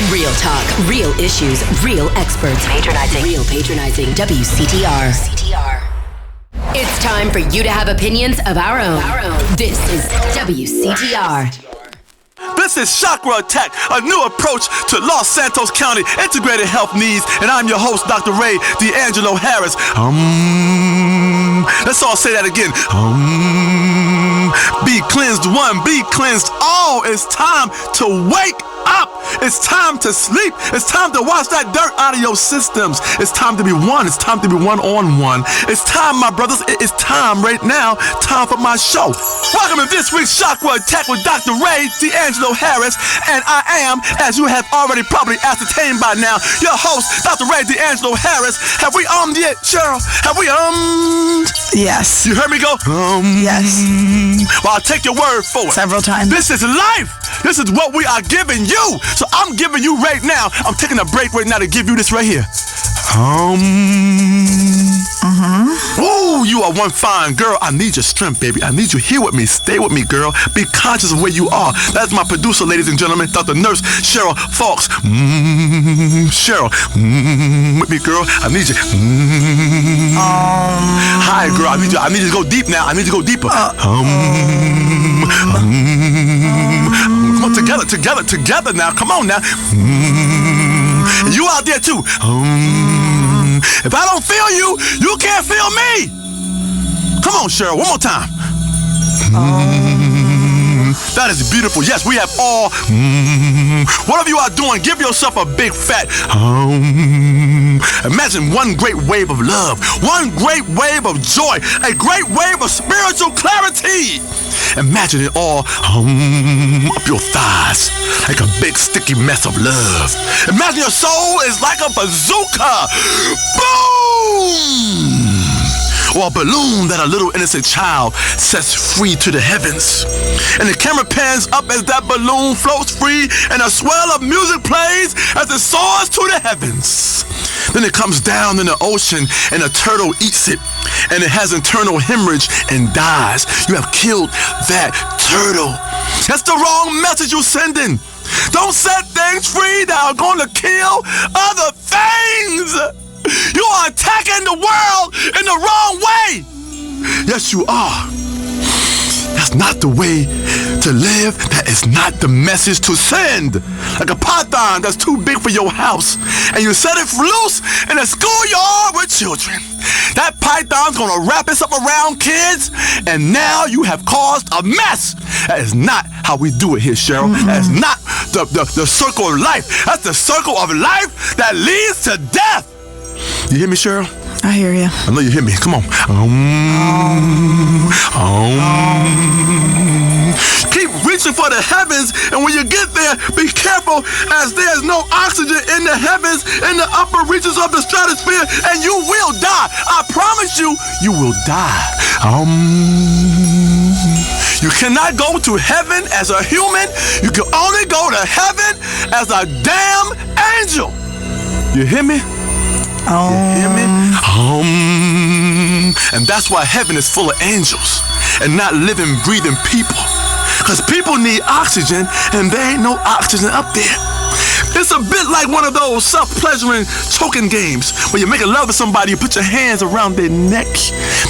Real talk, real issues, real experts. Patronizing. Real patronizing. WCTR. It's time for you to have opinions of our own. This is WCTR. This is Chakra Attack, a new approach to Los Santos County integrated health needs, and I'm your host, Dr. Ray D'Angelo Harris. Let's all say that again. Be cleansed one, be cleansed all. It's time to wake up. It's time to sleep. It's time to wash that dirt out of your systems. It's time to be one. It's time to be one-on-one. It's time, my brothers. It is time right now. Time for my show. Welcome to this week's Chakra Attack with Dr. Ray D'Angelo Harris, and I am, as you have already probably ascertained by now, your host, Dr. Ray D'Angelo Harris. Have we yet, Cheryl? Have we Yes. You heard me go? Yes. Well, I'll take your word for it. Several times. This is life. This is what we are giving you. So I'm giving you right now. I'm taking a break right now to give you this right here. Ooh, you are one fine girl. I need your strength, baby. I need you here with me. Stay with me, girl. Be conscious of where you are. That's my producer, ladies and gentlemen, Dr. Nurse Cheryl Fox. Cheryl, with me, girl. I need you. Hi, girl. I need you to go deep now. I need you to go deeper. Come on, together now. Come on now. You out there too. If I don't feel you, you can't feel me. Come on, Cheryl, one more time. That is beautiful. Yes, we have all. Whatever you are doing, give yourself a big fat. Imagine one great wave of love, one great wave of joy, a great wave of spiritual clarity. Imagine it all up your thighs like a big sticky mess of love. Imagine your soul is like a bazooka. Boom! Or a balloon that a little innocent child sets free to the heavens. And the camera pans up as that balloon floats free, and a swell of music plays as it soars to the heavens. Then it comes down in the ocean, and a turtle eats it, and it has internal hemorrhage and dies. You have killed that turtle. That's the wrong message you're sending. Don't set things free that are going to kill other things. You are attacking the world in the wrong way. Yes, you are. That's not the way to live. That is not the message to send. Like a python that's too big for your house, and you set it loose in a schoolyard with children. That python's gonna wrap itself around kids, and now you have caused a mess. That is not how we do it here, Cheryl. That is not the circle of life. That's the circle of life that leads to death. You hear me, Cheryl? I hear you. I know you hear me. Come on. Keep reaching for the heavens, and when you get there, be careful, as there's no oxygen in the heavens, in the upper reaches of the stratosphere, and you will die. I promise you, you will die. You cannot go to heaven as a human. You can only go to heaven as a damn angel. You hear me? You hear me? And that's why heaven is full of angels and not living, breathing people. Because people need oxygen, and there ain't no oxygen up there. It's a bit like one of those self-pleasuring choking games where you make love to somebody, you put your hands around their neck.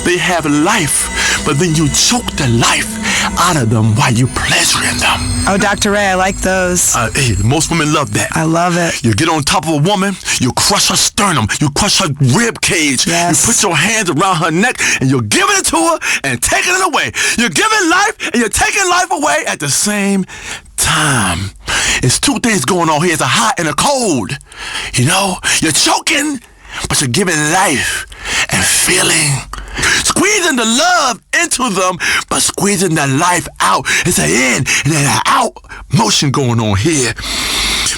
They have life, but then you choke the life out of them while you pleasuring them. Oh, Dr. Ray, I like those. Hey, most women love that. I love it. You get on top of a woman, you crush her sternum, you crush her rib cage, yes. You put your hands around her neck, and you're giving it to her and taking it away. You're giving life and you're taking life away at the same time. It's two things going on here. It's a hot and a cold. You know, you're choking, but you're giving life and feeling. Squeezing the love into them, but squeezing the life out. It's an in and an out motion going on here.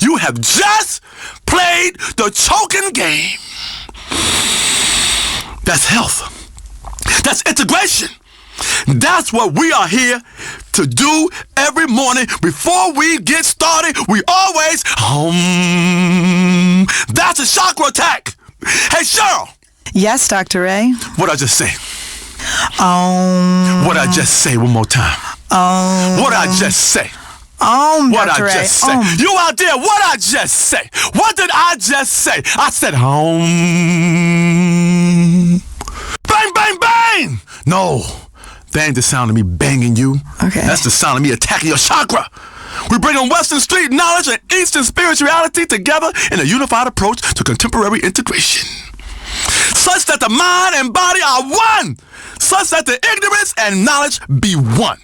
You have just played the choking game. That's health. That's integration. That's what we are here to do every morning. Before we get started, we always that's a chakra attack. Hey, Cheryl. Yes, Dr. Ray. What'd I just say? What'd I just say one more time? What'd I just say? What Dr. I Ray. just say. You out there, what I just say? What did I just say? I said Bang, bang, bang! No, that ain't the sound of me banging you. Okay. That's the sound of me attacking your chakra. We're bringing Western Street knowledge and Eastern spirituality together in a unified approach to contemporary integration, such that the mind and body are one, such that the ignorance and knowledge be one,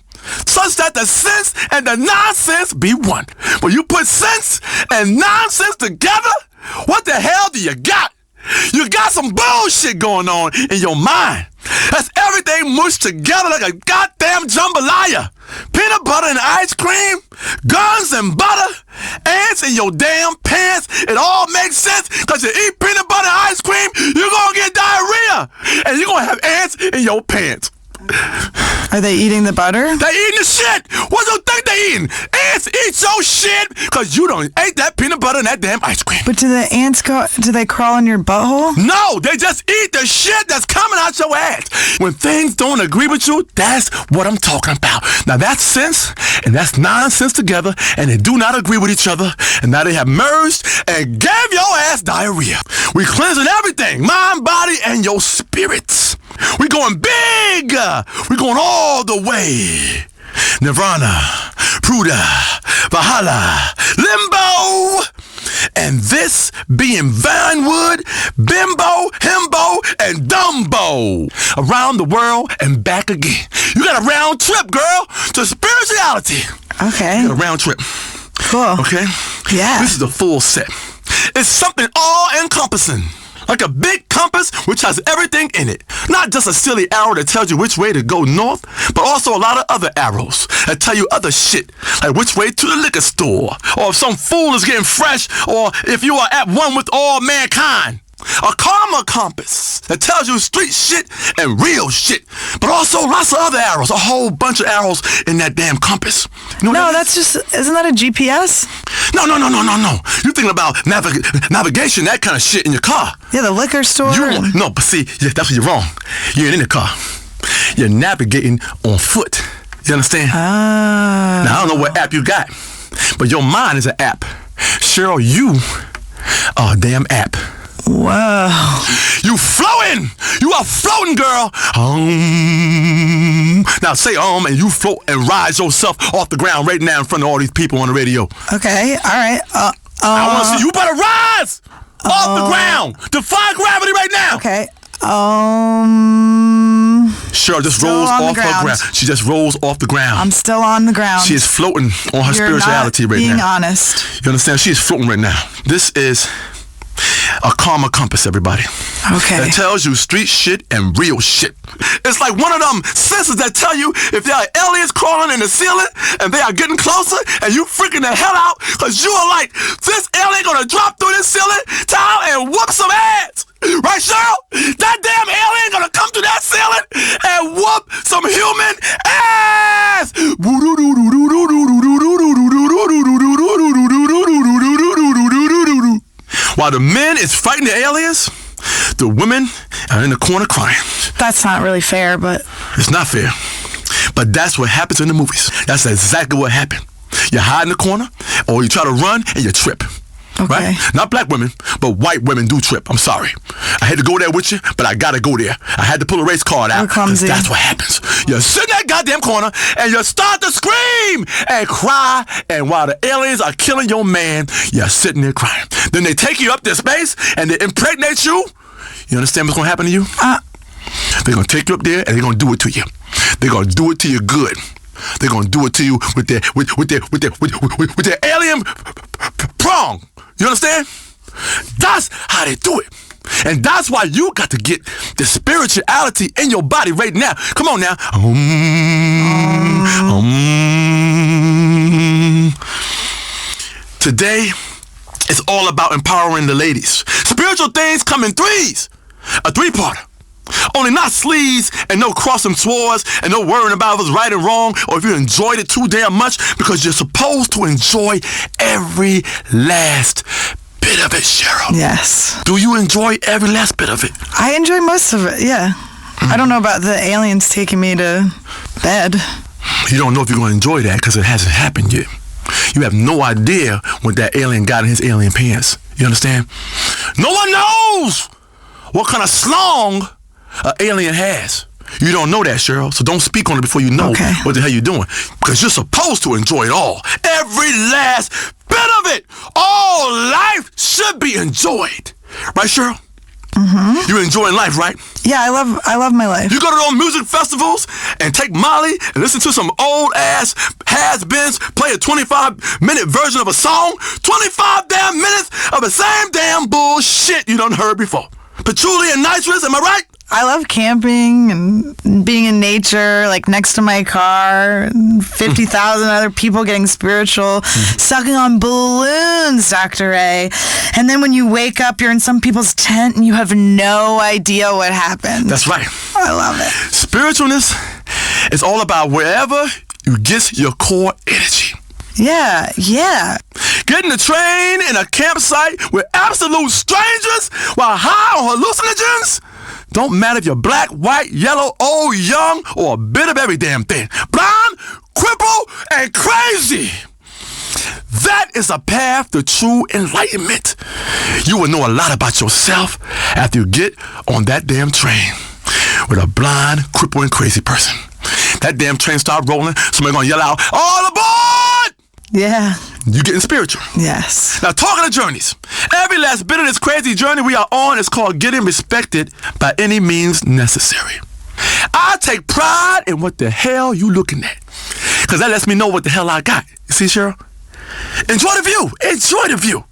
such that the sense and the nonsense be one. When you put sense and nonsense together, what the hell do you got? You got some bullshit going on in your mind. That's everything mushed together like a goddamn jambalaya. Peanut butter and ice cream, guns and butter, ants in your damn pants. It all makes sense because you eat peanut butter and ice cream, you're going to get diarrhea. And you're going to have ants in your pants. Are they eating the butter? They eating the shit. What do you think they eating? Ants eat your shit because you don't ate that peanut butter and that damn ice cream. But do the ants do they crawl in your butthole? No, they just eat the shit that's coming out your ass. When things don't agree with you, that's what I'm talking about. Now that's sense and that's nonsense together, and they do not agree with each other, and now they have merged and gave your ass diarrhea. We cleansing everything, mind, body, and your spirits. We going big. We going all the way. Nirvana, Pruda, Valhalla, Limbo. And this being Vinewood, Bimbo, Himbo, and Dumbo. Around the world and back again. You got a round trip, girl, to spirituality. Okay. You got a round trip. Cool. Okay? Yeah. This is the full set. It's something all-encompassing. Like a big compass which has everything in it. Not just a silly arrow that tells you which way to go north, but also a lot of other arrows that tell you other shit, like which way to the liquor store, or if some fool is getting fresh, or if you are at one with all mankind. A karma compass that tells you street shit and real shit, but also lots of other arrows, a whole bunch of arrows in that damn compass. You know No, that's just, isn't that a GPS? No. You're thinking about navigation, that kind of shit in your car. Yeah, the liquor store. No, but see, yeah, that's where you're wrong. You ain't in the car. You're navigating on foot. You understand? Now, I don't know what app you got, but your mind is an app. Cheryl, you are a damn app. Whoa. You floating. You are floating, girl. Now say and you float and rise yourself off the ground right now in front of all these people on the radio. Okay, all right. I want to see you better rise off the ground. Defy gravity right now. Okay. Cheryl just rolls off her ground. She just rolls off the ground. I'm still on the ground. She is floating on her spirituality right now. Being honest. You understand? She is floating right now. This is a karma compass, everybody. Okay. That tells you street shit and real shit. It's like one of them sensors that tell you if there are aliens crawling in the ceiling and they are getting closer and you freaking the hell out because you are like, this alien gonna drop through this ceiling tile and whoop some ass. Right, Cheryl? That damn alien gonna come through that ceiling and whoop some human ass. While the men is fighting the aliens, the women are in the corner crying. That's not really fair, but... It's not fair. But that's what happens in the movies. That's exactly what happened. You hide in the corner, or you try to run, and you trip. Okay. Right? Not black women, but white women do trip. I'm sorry. I had to go there with you, but I gotta go there. I had to pull a race card out. Clumsy. That's what happens. You sit in that goddamn corner, and you start to scream and cry, and while the aliens are killing your man, you're sitting there crying. Then they take you up to space, and they impregnate you. You understand what's gonna happen to you? They're gonna take you up there, and they're gonna do it to you. They're gonna do it to you good. They're gonna do it to you with their alien prong. You understand? That's how they do it. And that's why you got to get the spirituality in your body right now. Come on now. Today, it's all about empowering the ladies. Spiritual things come in threes. A three-parter. Only not sleaze and no crossing swords and no worrying about if it's right or wrong or if you enjoyed it too damn much, because you're supposed to enjoy every last bit of it, Cheryl. Yes. Do you enjoy every last bit of it? I enjoy most of it, yeah. I don't know about the aliens taking me to bed. You don't know if you're going to enjoy that because it hasn't happened yet. You have no idea what that alien got in his alien pants. You understand? No one knows what kind of slong an alien has. You don't know that, Cheryl, so don't speak on it before you know what the hell you're doing. Because you're supposed to enjoy it all. Every last bit of it. All life should be enjoyed. Right, Cheryl? Mm-hmm. You're enjoying life, right? Yeah, I love my life. You go to those music festivals and take Molly and listen to some old-ass has-beens play a 25-minute version of a song. 25 damn minutes of the same damn bullshit you done heard before. Patchouli and nitrous, am I right? I love camping and being in nature, like next to my car, 50,000 other people getting spiritual, sucking on balloons, Dr. A. And then when you wake up, you're in some people's tent and you have no idea what happened. That's right. I love it. Spiritualness is all about wherever you get your core energy. Yeah. Getting the train in a campsite with absolute strangers while high on hallucinogens. Don't matter if you're black, white, yellow, old, young, or a bit of every damn thing. Blind, crippled, and crazy. That is a path to true enlightenment. You will know a lot about yourself after you get on that damn train with a blind, crippled, and crazy person. That damn train start rolling, somebody gonna yell out, "All aboard!" Yeah. You getting spiritual. Yes. Now, talking of journeys, every last bit of this crazy journey we are on is called getting respected by any means necessary. I take pride in what the hell you looking at, because that lets me know what the hell I got. You see, Cheryl? Enjoy the view. Enjoy the view.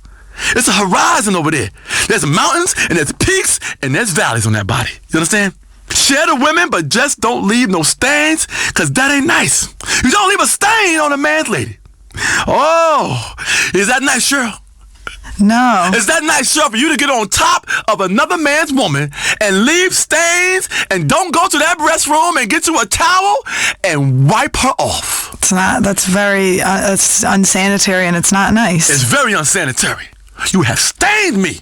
It's a horizon over there. There's mountains, and there's peaks, and there's valleys on that body. You understand? Share the women, but just don't leave no stains, because that ain't nice. You don't leave a stain on a man's lady. Oh, is that nice, Cheryl? No. Is that nice, Cheryl, for you to get on top of another man's woman and leave stains and don't go to that restroom and get you a towel and wipe her off? It's not. That's very it's unsanitary and it's not nice. It's very unsanitary. You have stained me.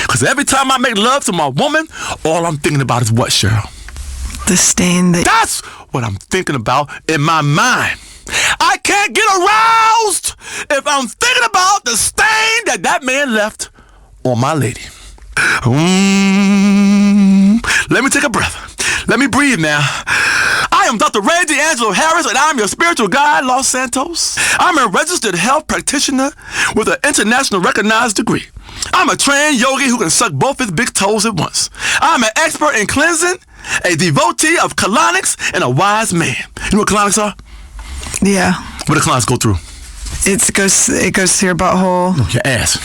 Because every time I make love to my woman, all I'm thinking about is what, Cheryl? The stain that... That's what I'm thinking about in my mind. I can't get aroused if I'm thinking about the stain that man left on my lady. Let me take a breath. Let me breathe now. I am Dr. Ray D'Angelo Harris, and I'm your spiritual guide, Los Santos. I'm a registered health practitioner with an international recognized degree. I'm a trained yogi who can suck both his big toes at once. I'm an expert in cleansing, a devotee of colonics, and a wise man. You know what colonics are? Yeah. What do colonics go through? It goes to your butthole. No, your ass.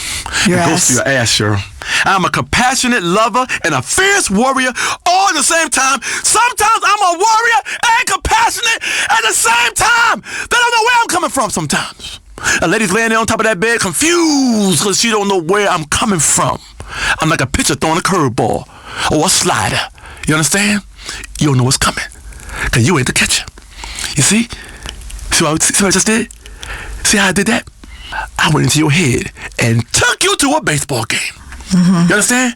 Your it ass. goes to your ass, Cheryl. I'm a compassionate lover and a fierce warrior all at the same time. Sometimes I'm a warrior and compassionate at the same time. They don't know where I'm coming from sometimes. A lady's laying there on top of that bed confused because she don't know where I'm coming from. I'm like a pitcher throwing a curveball or a slider. You understand? You don't know what's coming because you ain't the catcher. You see? See what I just did? See how I did that? I went into your head and took you to a baseball game. Mm-hmm. You understand?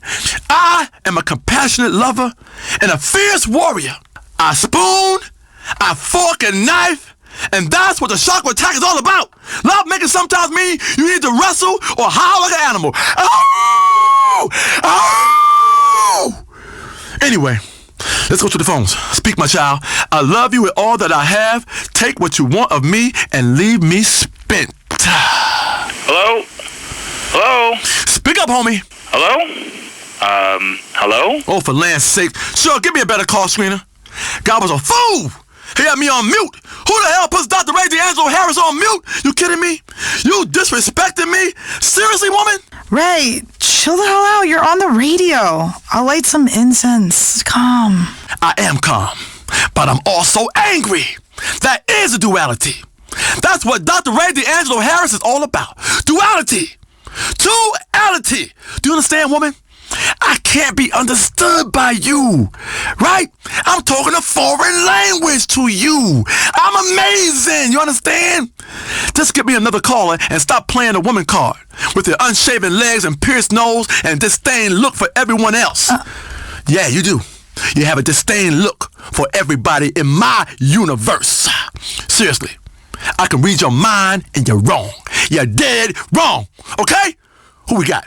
I am a compassionate lover and a fierce warrior. I spoon, I fork and knife, and that's what the chakra attack is all about. Love making sometimes mean you need to wrestle or howl like an animal. Oh! Oh! Anyway, let's go to the phones. Speak, my child. I love you with all that I have. Take what you want of me and leave me spent. Hello? Hello? Speak up, homie. Hello? Hello? Oh, for land's sake. Sure, give me a better call screener. God was a fool. He had me on mute. Who the hell puts Dr. Ray D'Angelo Harris on mute? You kidding me? You disrespecting me? Seriously, woman? Ray, chill the hell out. You're on the radio. I'll light some incense. Calm. I am calm, but I'm also angry. That is a duality. That's what Dr. Ray D'Angelo Harris is all about. Duality. Duality. Do you understand, woman? I can't be understood by you, right? I'm talking a foreign language to you. I'm amazing, you understand? Just give me another caller and stop playing the woman card with your unshaven legs and pierced nose and disdain look for everyone else. Yeah, you do. You have a disdain look for everybody in my universe. Seriously. I can read your mind and you're wrong. You're dead wrong. Okay? Who we got?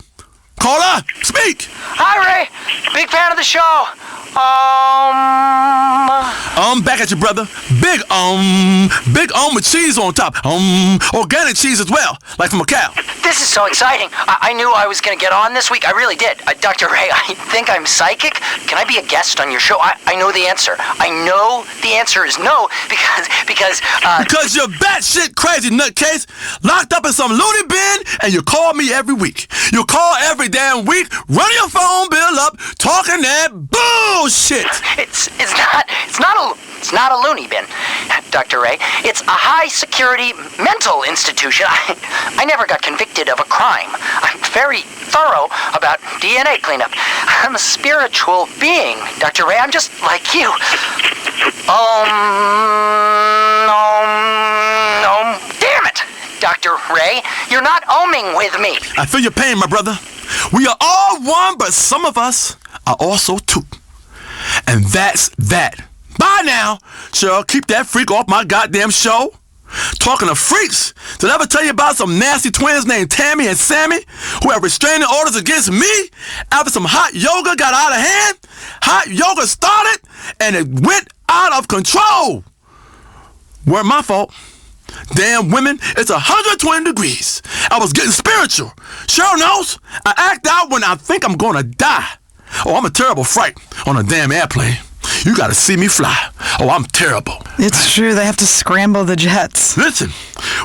Caller, speak. Hi, Ray. Big fan of the show. Back at you, brother. Big with cheese on top. Organic cheese as well, like from a cow. This is so exciting. I knew I was going to get on this week. I really did. Dr. Ray, I think I'm psychic. Can I be a guest on your show? I know the answer. I know the answer is no because you're batshit crazy nutcase, locked up in some loony bin, and you call me every week. You call every damn week, run your phone bill up, talking that bullshit. It's not a loony bin, Dr. Ray. It's a high-security mental institution. I never got convicted of a crime. I'm very thorough about DNA cleanup. I'm a spiritual being, Dr. Ray. I'm just like you. Damn it, Dr. Ray. You're not oming with me. I feel your pain, my brother. We are all one, but some of us are also two. And that's that. Bye now. Cheryl, keep that freak off my goddamn show. Talking of freaks, did I ever tell you about some nasty twins named Tammy and Sammy who have restraining orders against me after some hot yoga got out of hand? Hot yoga started and it went out of control. Weren't my fault. Damn women, it's 120 degrees. I was getting spiritual. Cheryl knows I act out when I think I'm gonna die. Oh, I'm a terrible fright on a damn airplane. You gotta see me fly. Oh, I'm terrible. It's true, they have to scramble the jets. Listen,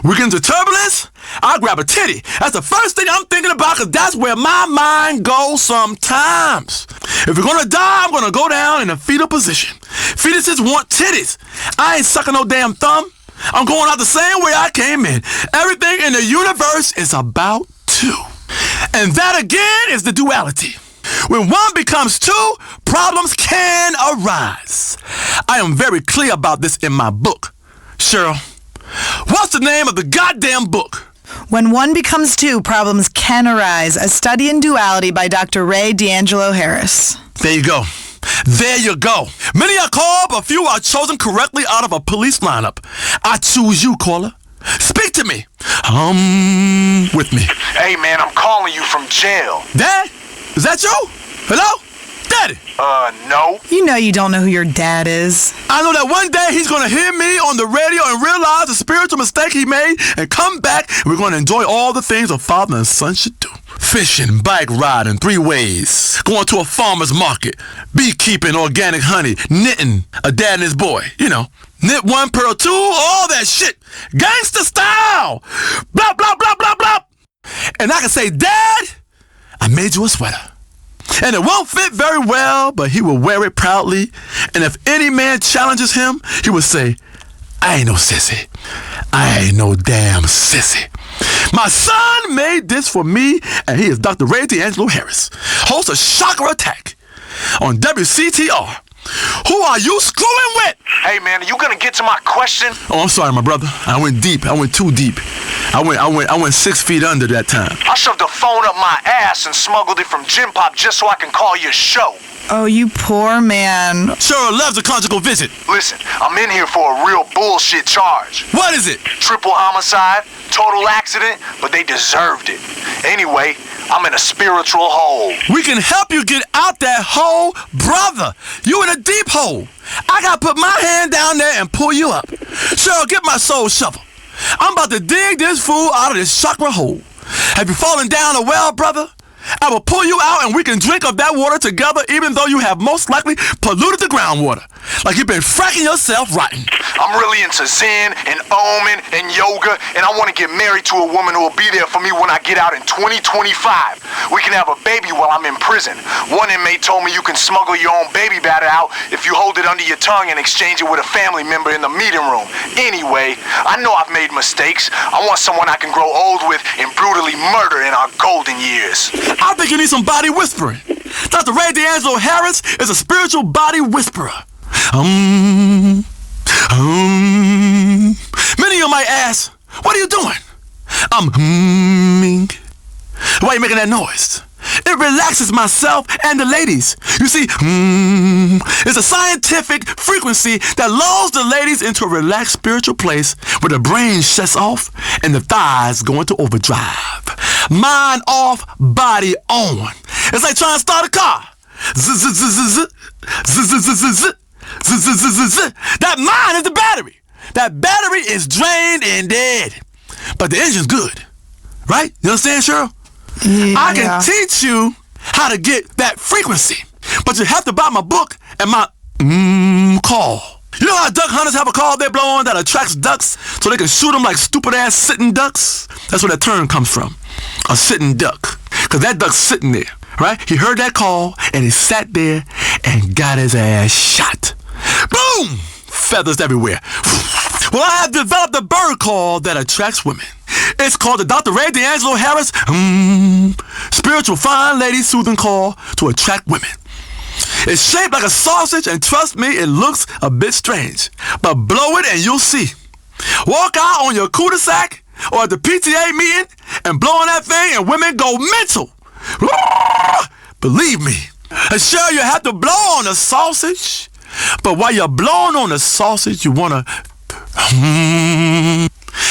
we get into turbulence, I'll grab a titty. That's the first thing I'm thinking about, because that's where my mind goes sometimes. If you're gonna die, I'm gonna go down in a fetal position. Fetuses want titties. I ain't sucking no damn thumb. I'm going out the same way I came in. Everything in the universe is about two. And that again is the duality. When one becomes two, problems can arise. I am very clear about this in my book. Cheryl, what's the name of the goddamn book? When One Becomes Two, Problems Can Arise, a study in duality by Dr. Ray D'Angelo Harris. There you go. There you go. Many are called, but few are chosen correctly out of a police lineup. I choose you, caller. Speak to me. With me. Hey, man, I'm calling you from jail. Dad? Is that you? Hello? Daddy? No. You know you don't know who your dad is. I know that one day he's gonna hear me on the radio and realize the spiritual mistake he made and come back, and we're gonna enjoy all the things a father and son should do. Fishing, bike riding, 3 ways, going to a farmer's market, beekeeping, organic honey, knitting, a dad and his boy, you know. Knit 1, pearl 2, all that shit. Gangsta style. Blah, blah, blah, blah, blah. And I can say, Dad, I made you a sweater. And it won't fit very well, but he will wear it proudly. And if any man challenges him, he will say, I ain't no sissy. I ain't no damn sissy. My son made this for me, and he is Dr. Ray D'Angelo Harris, host of Chakra Attack on WCTR. Who are you screwing with? Hey, man, are you gonna get to my question? Oh, I'm sorry, my brother. I went deep. I went too deep. I went 6 feet under that time. I shoved the phone up my ass and smuggled it from Gym Pop just so I can call your show. Oh, you poor man. Cheryl loves a conjugal visit. Listen, I'm in here for a real bullshit charge. What is it? Triple homicide, total accident, but they deserved it. Anyway, I'm in a spiritual hole. We can help you get out that hole, brother. You in a deep hole. I gotta put my hand down there and pull you up. Cheryl, get my soul shovel. I'm about to dig this fool out of this chakra hole. Have you fallen down a well, brother? I will pull you out and we can drink of that water together, even though you have most likely polluted the groundwater. Like you've been fracking yourself rotten. I'm really into Zen and Omen and yoga, and I want to get married to a woman who will be there for me when I get out in 2025. We can have a baby while I'm in prison. One inmate told me you can smuggle your own baby batter out if you hold it under your tongue and exchange it with a family member in the meeting room. Anyway, I know I've made mistakes. I want someone I can grow old with and brutally murder in our golden years. I think you need some body whispering. Dr. Ray D'Angelo Harris is a spiritual body whisperer. Many of you might ask, what are you doing? I'm humming. Why are you making that noise? It relaxes myself and the ladies. You see, it's a scientific frequency that lulls the ladies into a relaxed spiritual place where the brain shuts off and the thighs go into overdrive. Mind off, body on. It's like trying to start a car. That mind is the battery. That battery is drained and dead. But the engine's good. Right? You understand, Cheryl? Yeah. I can teach you how to get that frequency. But you have to buy my book and my call. You know how duck hunters have a call they blow on that attracts ducks so they can shoot them like stupid-ass sitting ducks? That's where that term comes from. A sitting duck. Because that duck's sitting there, right? He heard that call and he sat there and got his ass shot. Boom! Feathers everywhere. Well, I have developed a bird call that attracts women. It's called the Dr. Ray D'Angelo Harris Spiritual Fine Lady Soothing Call to attract women. It's shaped like a sausage, and trust me, it looks a bit strange. But blow it and you'll see. Walk out on your cul-de-sac or at the PTA meeting and blow on that thing and women go mental. Believe me. And sure, you have to blow on the sausage, but while you're blowing on the sausage, you want to...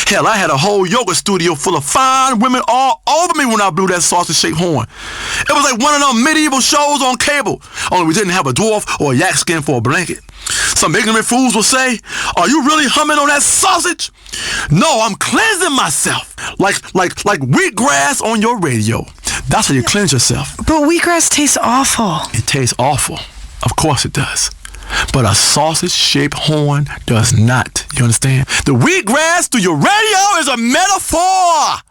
Hell, I had a whole yoga studio full of fine women all over me when I blew that sausage-shaped horn. It was like one of them medieval shows on cable, only we didn't have a dwarf or a yak skin for a blanket. Some ignorant fools will say, are you really humming on that sausage? No, I'm cleansing myself. Like wheatgrass on your radio. That's how you cleanse yourself. But wheatgrass tastes awful. It tastes awful. Of course it does. But a sausage-shaped horn does not. You understand? The wheatgrass through your radio is a metaphor.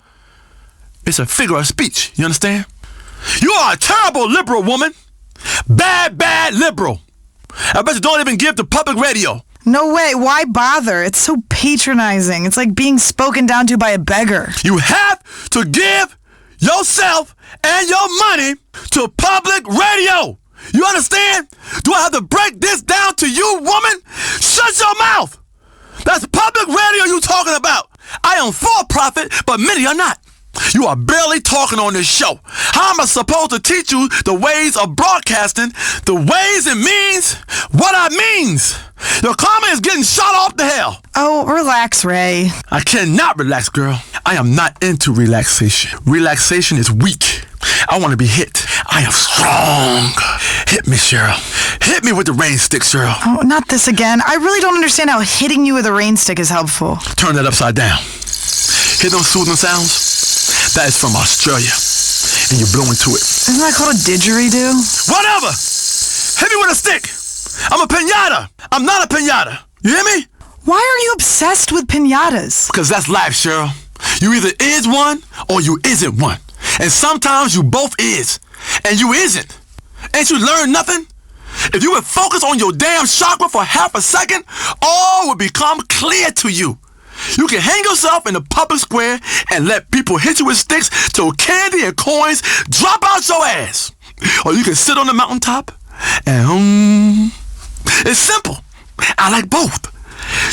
It's a figure of speech. You understand? You are a terrible liberal woman. Bad liberal. I bet you don't even give to public radio. No way. Why bother? It's so patronizing. It's like being spoken down to by a beggar. You have to give yourself and your money to public radio. You understand? Do I have to break this down to you, woman? Shut your mouth. That's public radio you talking about. I am for profit, but many are not. You are barely talking on this show. How am I supposed to teach you the ways of broadcasting, the ways it means, what I means? Your comment is getting shot off to hell. Oh, relax, Ray. I cannot relax, girl. I am not into relaxation. Relaxation is weak. I want to be hit. I am strong. Hit me, Cheryl. Hit me with the rain stick, Cheryl. Oh, not this again. I really don't understand how hitting you with a rain stick is helpful. Turn that upside down. Hear those soothing sounds? That is from Australia. And you blow into it. Isn't that called a didgeridoo? Whatever! Hit me with a stick! I'm a piñata! I'm not a piñata! You hear me? Why are you obsessed with piñatas? Because that's life, Cheryl. You either is one or you isn't one. And sometimes you both is. And you isn't. Ain't you learned nothing? If you would focus on your damn chakra for half a second, all would become clear to you. You can hang yourself in the public square and let people hit you with sticks till candy and coins drop out your ass. Or you can sit on the mountaintop and it's simple. I like both.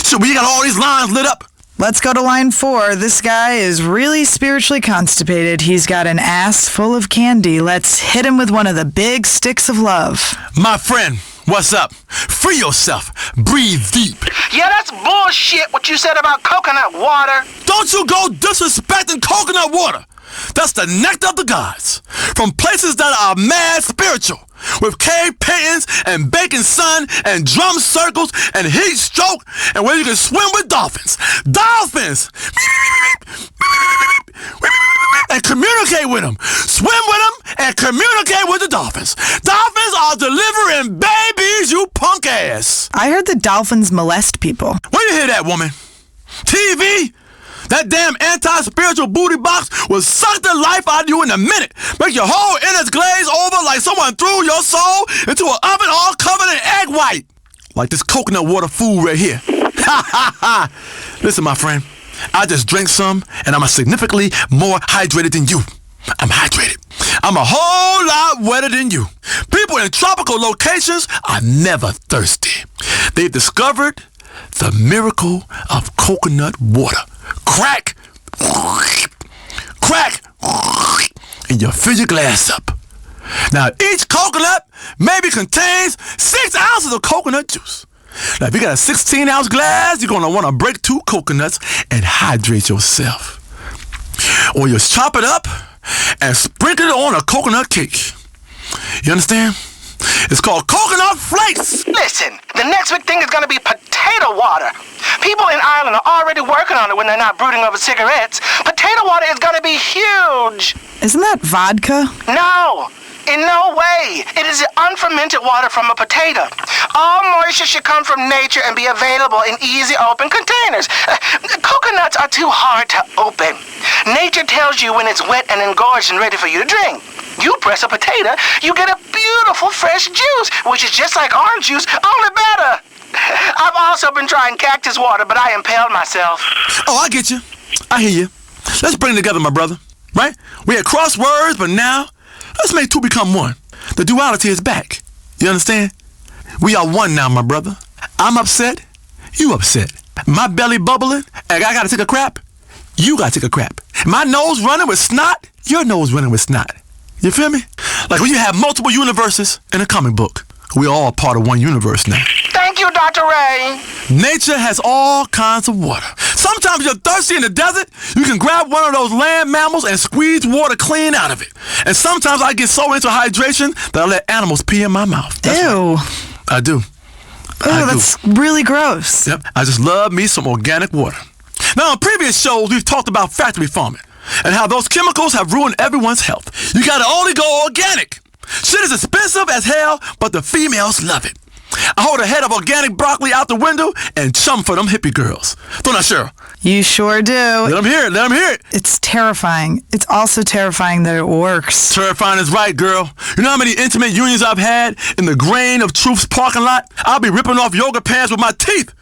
So we got all these lines lit up. Let's go to line 4. This guy is really spiritually constipated. He's got an ass full of candy. Let's hit him with one of the big sticks of love. My friend, what's up? Free yourself. Breathe deep. Yeah, that's bullshit what you said about coconut water. Don't you go disrespecting coconut water. That's the nectar of the gods. From places that are mad spiritual. With cave paintings and baking sun and drum circles and heat stroke and where you can swim with dolphins. Dolphins! And communicate with them. Swim with them and communicate with the dolphins. Dolphins are delivering babies, you punk ass. I heard the dolphins molest people. Where you hear that, woman? TV? That damn anti-spiritual booty box will suck the life out of you in a minute. Make your whole innards glaze over like someone threw your soul into an oven all covered in egg white. Like this coconut water food right here. Ha ha ha. Listen, my friend. I just drank some and I'm significantly more hydrated than you. I'm hydrated. I'm a whole lot wetter than you. People in tropical locations are never thirsty. They've discovered the miracle of coconut water. Crack, crack, and you fill your glass up. Now, each coconut maybe contains 6 ounces of coconut juice. Now, if you got a 16-ounce glass, you're going to want to break 2 coconuts and hydrate yourself. Or you chop it up and sprinkle it on a coconut cake. You understand? It's called coconut flakes. Listen, the next big thing is going to be potato water. People in Ireland are already working on it when they're not brooding over cigarettes. Potato water is going to be huge. Isn't that vodka? No, in no way. It is the unfermented water from a potato. All moisture should come from nature and be available in easy open containers. Coconuts are too hard to open. Nature tells you when it's wet and engorged and ready for you to drink. You press a potato, you get a beautiful fresh juice, which is just like orange juice, only better. I've also been trying cactus water, but I impaled myself. Oh, I get you. I hear you. Let's bring it together, my brother. Right? We had crosswords, but now let's make 2 become 1. The duality is back. You understand? We are 1 now, my brother. I'm upset. You upset. My belly bubbling, and I gotta take a crap. You gotta take a crap. My nose running with snot. Your nose running with snot. You feel me? Like when you have multiple universes in a comic book. We're all part of one universe now. Thank you, Dr. Ray. Nature has all kinds of water. Sometimes you're thirsty in the desert, you can grab one of those land mammals and squeeze water clean out of it. And sometimes I get so into hydration that I let animals pee in my mouth. Ew. I do. That's really gross. Yep, I just love me some organic water. Now, on previous shows, we've talked about factory farming and how those chemicals have ruined everyone's health. You gotta only go organic. Shit is expensive as hell, but the females love it. I hold a head of organic broccoli out the window and chum for them hippie girls. Don't I, Cheryl? You sure do. Let them hear it, let them hear it. It's terrifying. It's also terrifying that it works. Terrifying is right, girl. You know how many intimate unions I've had in the Grain of Truth's parking lot? I'll be ripping off yoga pants with my teeth.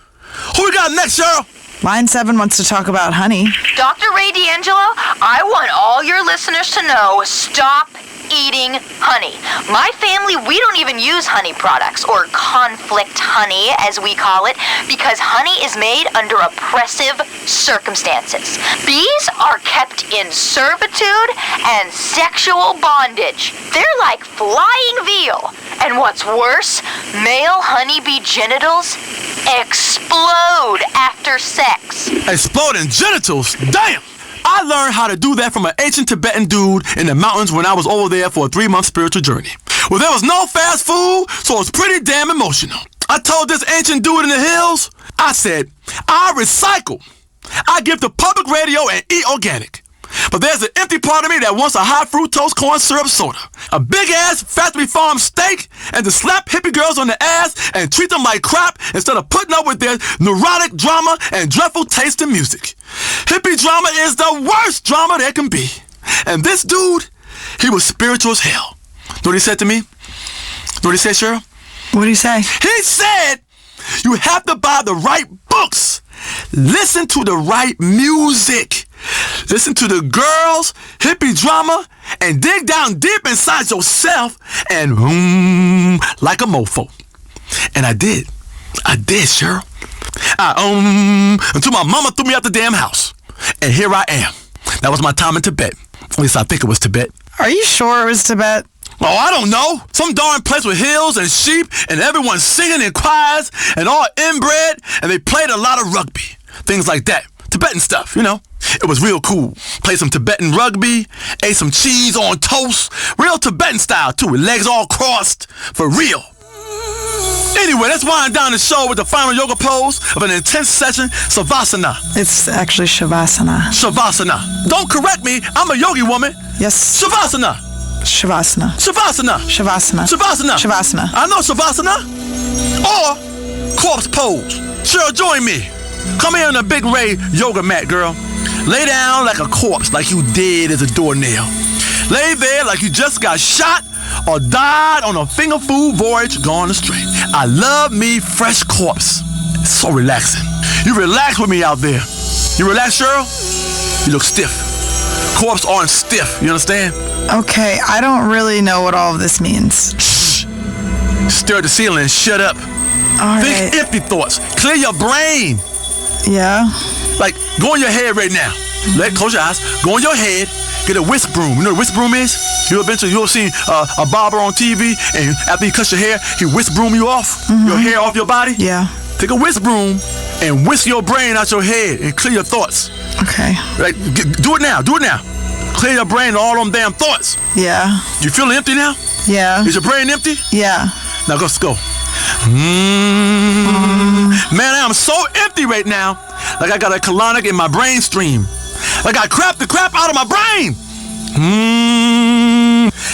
Who we got next, Cheryl? Line 7 wants to talk about honey. Dr. Ray D'Angelo, I want all your listeners to know, stop eating honey. My family, we don't even use honey products, or conflict honey, as we call it, because honey is made under oppressive circumstances. Bees are kept in servitude and sexual bondage. They're like flying veal. And what's worse, male honeybee genitals explode after sex. Exploding genitals? Damn! I learned how to do that from an ancient Tibetan dude in the mountains when I was over there for a 3-month spiritual journey. Well, there was no fast food, so it was pretty damn emotional. I told this ancient dude in the hills, I said, I recycle. I give to public radio and eat organic. But there's an empty part of me that wants a high fructose corn syrup soda, a big-ass factory farm steak, and to slap hippie girls on the ass and treat them like crap instead of putting up with their neurotic drama and dreadful taste in music. Hippie drama is the worst drama there can be. And this dude, he was spiritual as hell. Know what he said to me? Know what he said, Cheryl? What did he say? He said, you have to buy the right books. Listen to the right music. Listen to the girls, hippie drama, and dig down deep inside yourself and like a mofo. And I did. I did, Cheryl. Until my mama threw me out the damn house. And here I am. That was my time in Tibet. At least I think it was Tibet. Are you sure it was Tibet? Oh, I don't know. Some darn place with hills and sheep and everyone singing in choirs and all inbred, and they played a lot of rugby. Things like that. Tibetan stuff, you know. It was real cool. Played some Tibetan rugby, ate some cheese on toast. Real Tibetan style, too, with legs all crossed. For real. Anyway, let's wind down the show with the final yoga pose of an intense session, Savasana. It's actually Shavasana. Shavasana. Don't correct me. I'm a yogi woman. Yes. Shavasana. Shavasana. Shavasana. Shavasana. Shavasana. Shavasana. I know Shavasana. Or corpse pose. Cheryl, join me. Come here on the Big Ray yoga mat, girl. Lay down like a corpse, like you dead as a doornail. Lay there like you just got shot or died on a finger food voyage gone astray. I love me fresh corpse. It's so relaxing. You relax with me out there. You relax, Cheryl? You look stiff. Corpse aren't stiff, you understand? Okay, I don't really know what all of this means. Shh. Stare at the ceiling and shut up. All Think right. empty thoughts. Clear your brain. Yeah? Like, go in your head right now. Close your eyes. Go in your head. get a whisk broom. You know what a whisk broom is? You'll seen a barber on TV, and after he cuts your hair, he whisk broom you off, your hair off your body. Yeah. Take a whisk broom and whisk your brain out your head and clear your thoughts. Okay. Right? Do it now. Clear your brain of all them damn thoughts. Yeah. You feeling empty now? Yeah. Is your brain empty? Yeah. Now let's go. Man, I'm so empty right now. Like I got a colonic in my brain stream. Like I crapped the crap out of my brain.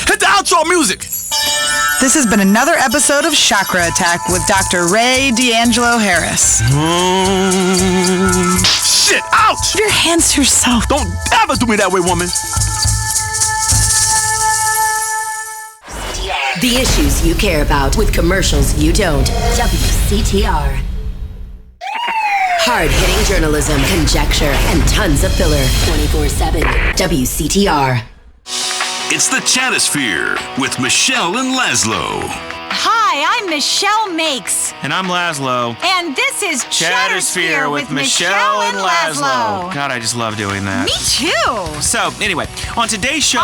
Hit the outro music. This has been another episode of Chakra Attack with Dr. Ray D'Angelo Harris. Shit, ouch! Put your hands to yourself. Don't ever do me that way, woman. The issues you care about with commercials you don't. WCTR. Hard-hitting journalism, conjecture, and tons of filler. 24/7. WCTR. It's the Chattersphere with Michelle and Lazlow. Hi, I'm Michelle Makes. And I'm Lazlow. And this is Chattersphere with Michelle and Lazlow. God, I just love doing that. Me too. So, anyway, on today's show,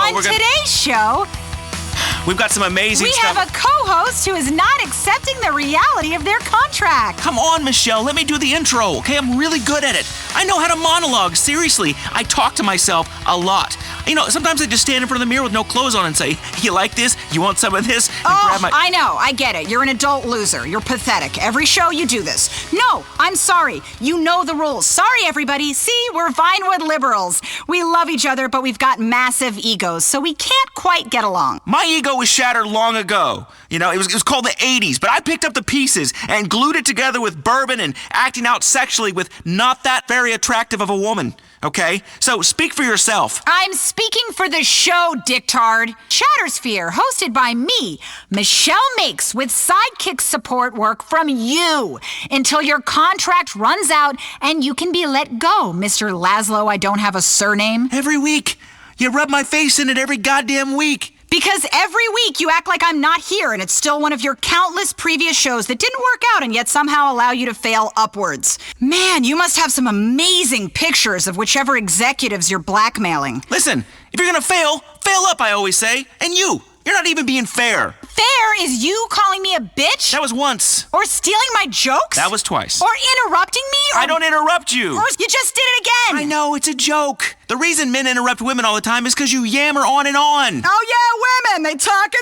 we've got some amazing we stuff. have a co-host who is not accepting the reality of their contract. Come on, Michelle, let me do the intro, okay? I'm really good at it. I know how to monologue. Seriously, I talk to myself a lot. You know, sometimes I just stand in front of the mirror with no clothes on and say, you like this? You want some of this? And I know. I get it. You're an adult loser. You're pathetic. Every show you do this. No, I'm sorry. You know the rules. Sorry, everybody. See, we're Vinewood liberals. We love each other, but we've got massive egos, so we can't quite get along. My ego was shattered long ago. You know, it was called the 80s, but I picked up the pieces and glued it together with bourbon and acting out sexually with not that very attractive of a woman. Okay? So speak for yourself. I'm speaking for the show, dictard. Chattersphere, hosted by me, Michelle Makes, with sidekick support work from you until your contract runs out and you can be let go, Mr. Lazlow. I don't have a surname. Every week. You rub my face in it every goddamn week. Because every week you act like I'm not here and it's still one of your countless previous shows that didn't work out and yet somehow allow you to fail upwards. Man, you must have some amazing pictures of whichever executives you're blackmailing. Listen, if you're gonna fail up, I always say. And you're not even being fair. Fair is you calling me a bitch? That was once. Or stealing my jokes? That was twice. Or interrupting me? I don't interrupt you. Or you just did it again. I know, it's a joke. The reason men interrupt women all the time is because you yammer on and on. Oh yeah, women, they talk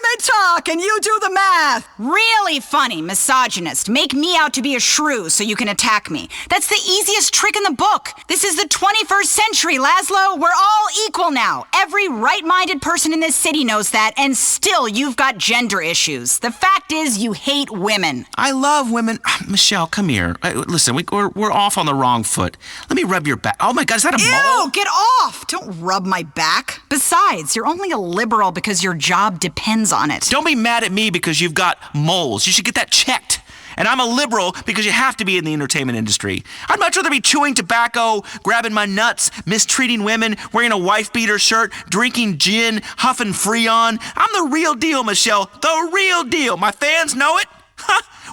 and you do the math. Really funny, misogynist. Make me out to be a shrew so you can attack me. That's the easiest trick in the book. This is the 21st century, Lazlow. We're all equal now. Every right-minded person in this city knows that, and still you've got gender issues. The fact is you hate women. I love women. Michelle, come here. Listen, we're off on the wrong foot. Let me rub your back. Oh my God, is that a mole? Ew, get off. Don't rub my back. Besides, you're only a liberal because your job depends on it. Don't be mad at me because you've got moles. You should get that checked. And I'm a liberal because you have to be in the entertainment industry. I'd much rather be chewing tobacco, grabbing my nuts, mistreating women, wearing a wife-beater shirt, drinking gin, huffing Freon. I'm the real deal, Michelle. The real deal. My fans know it.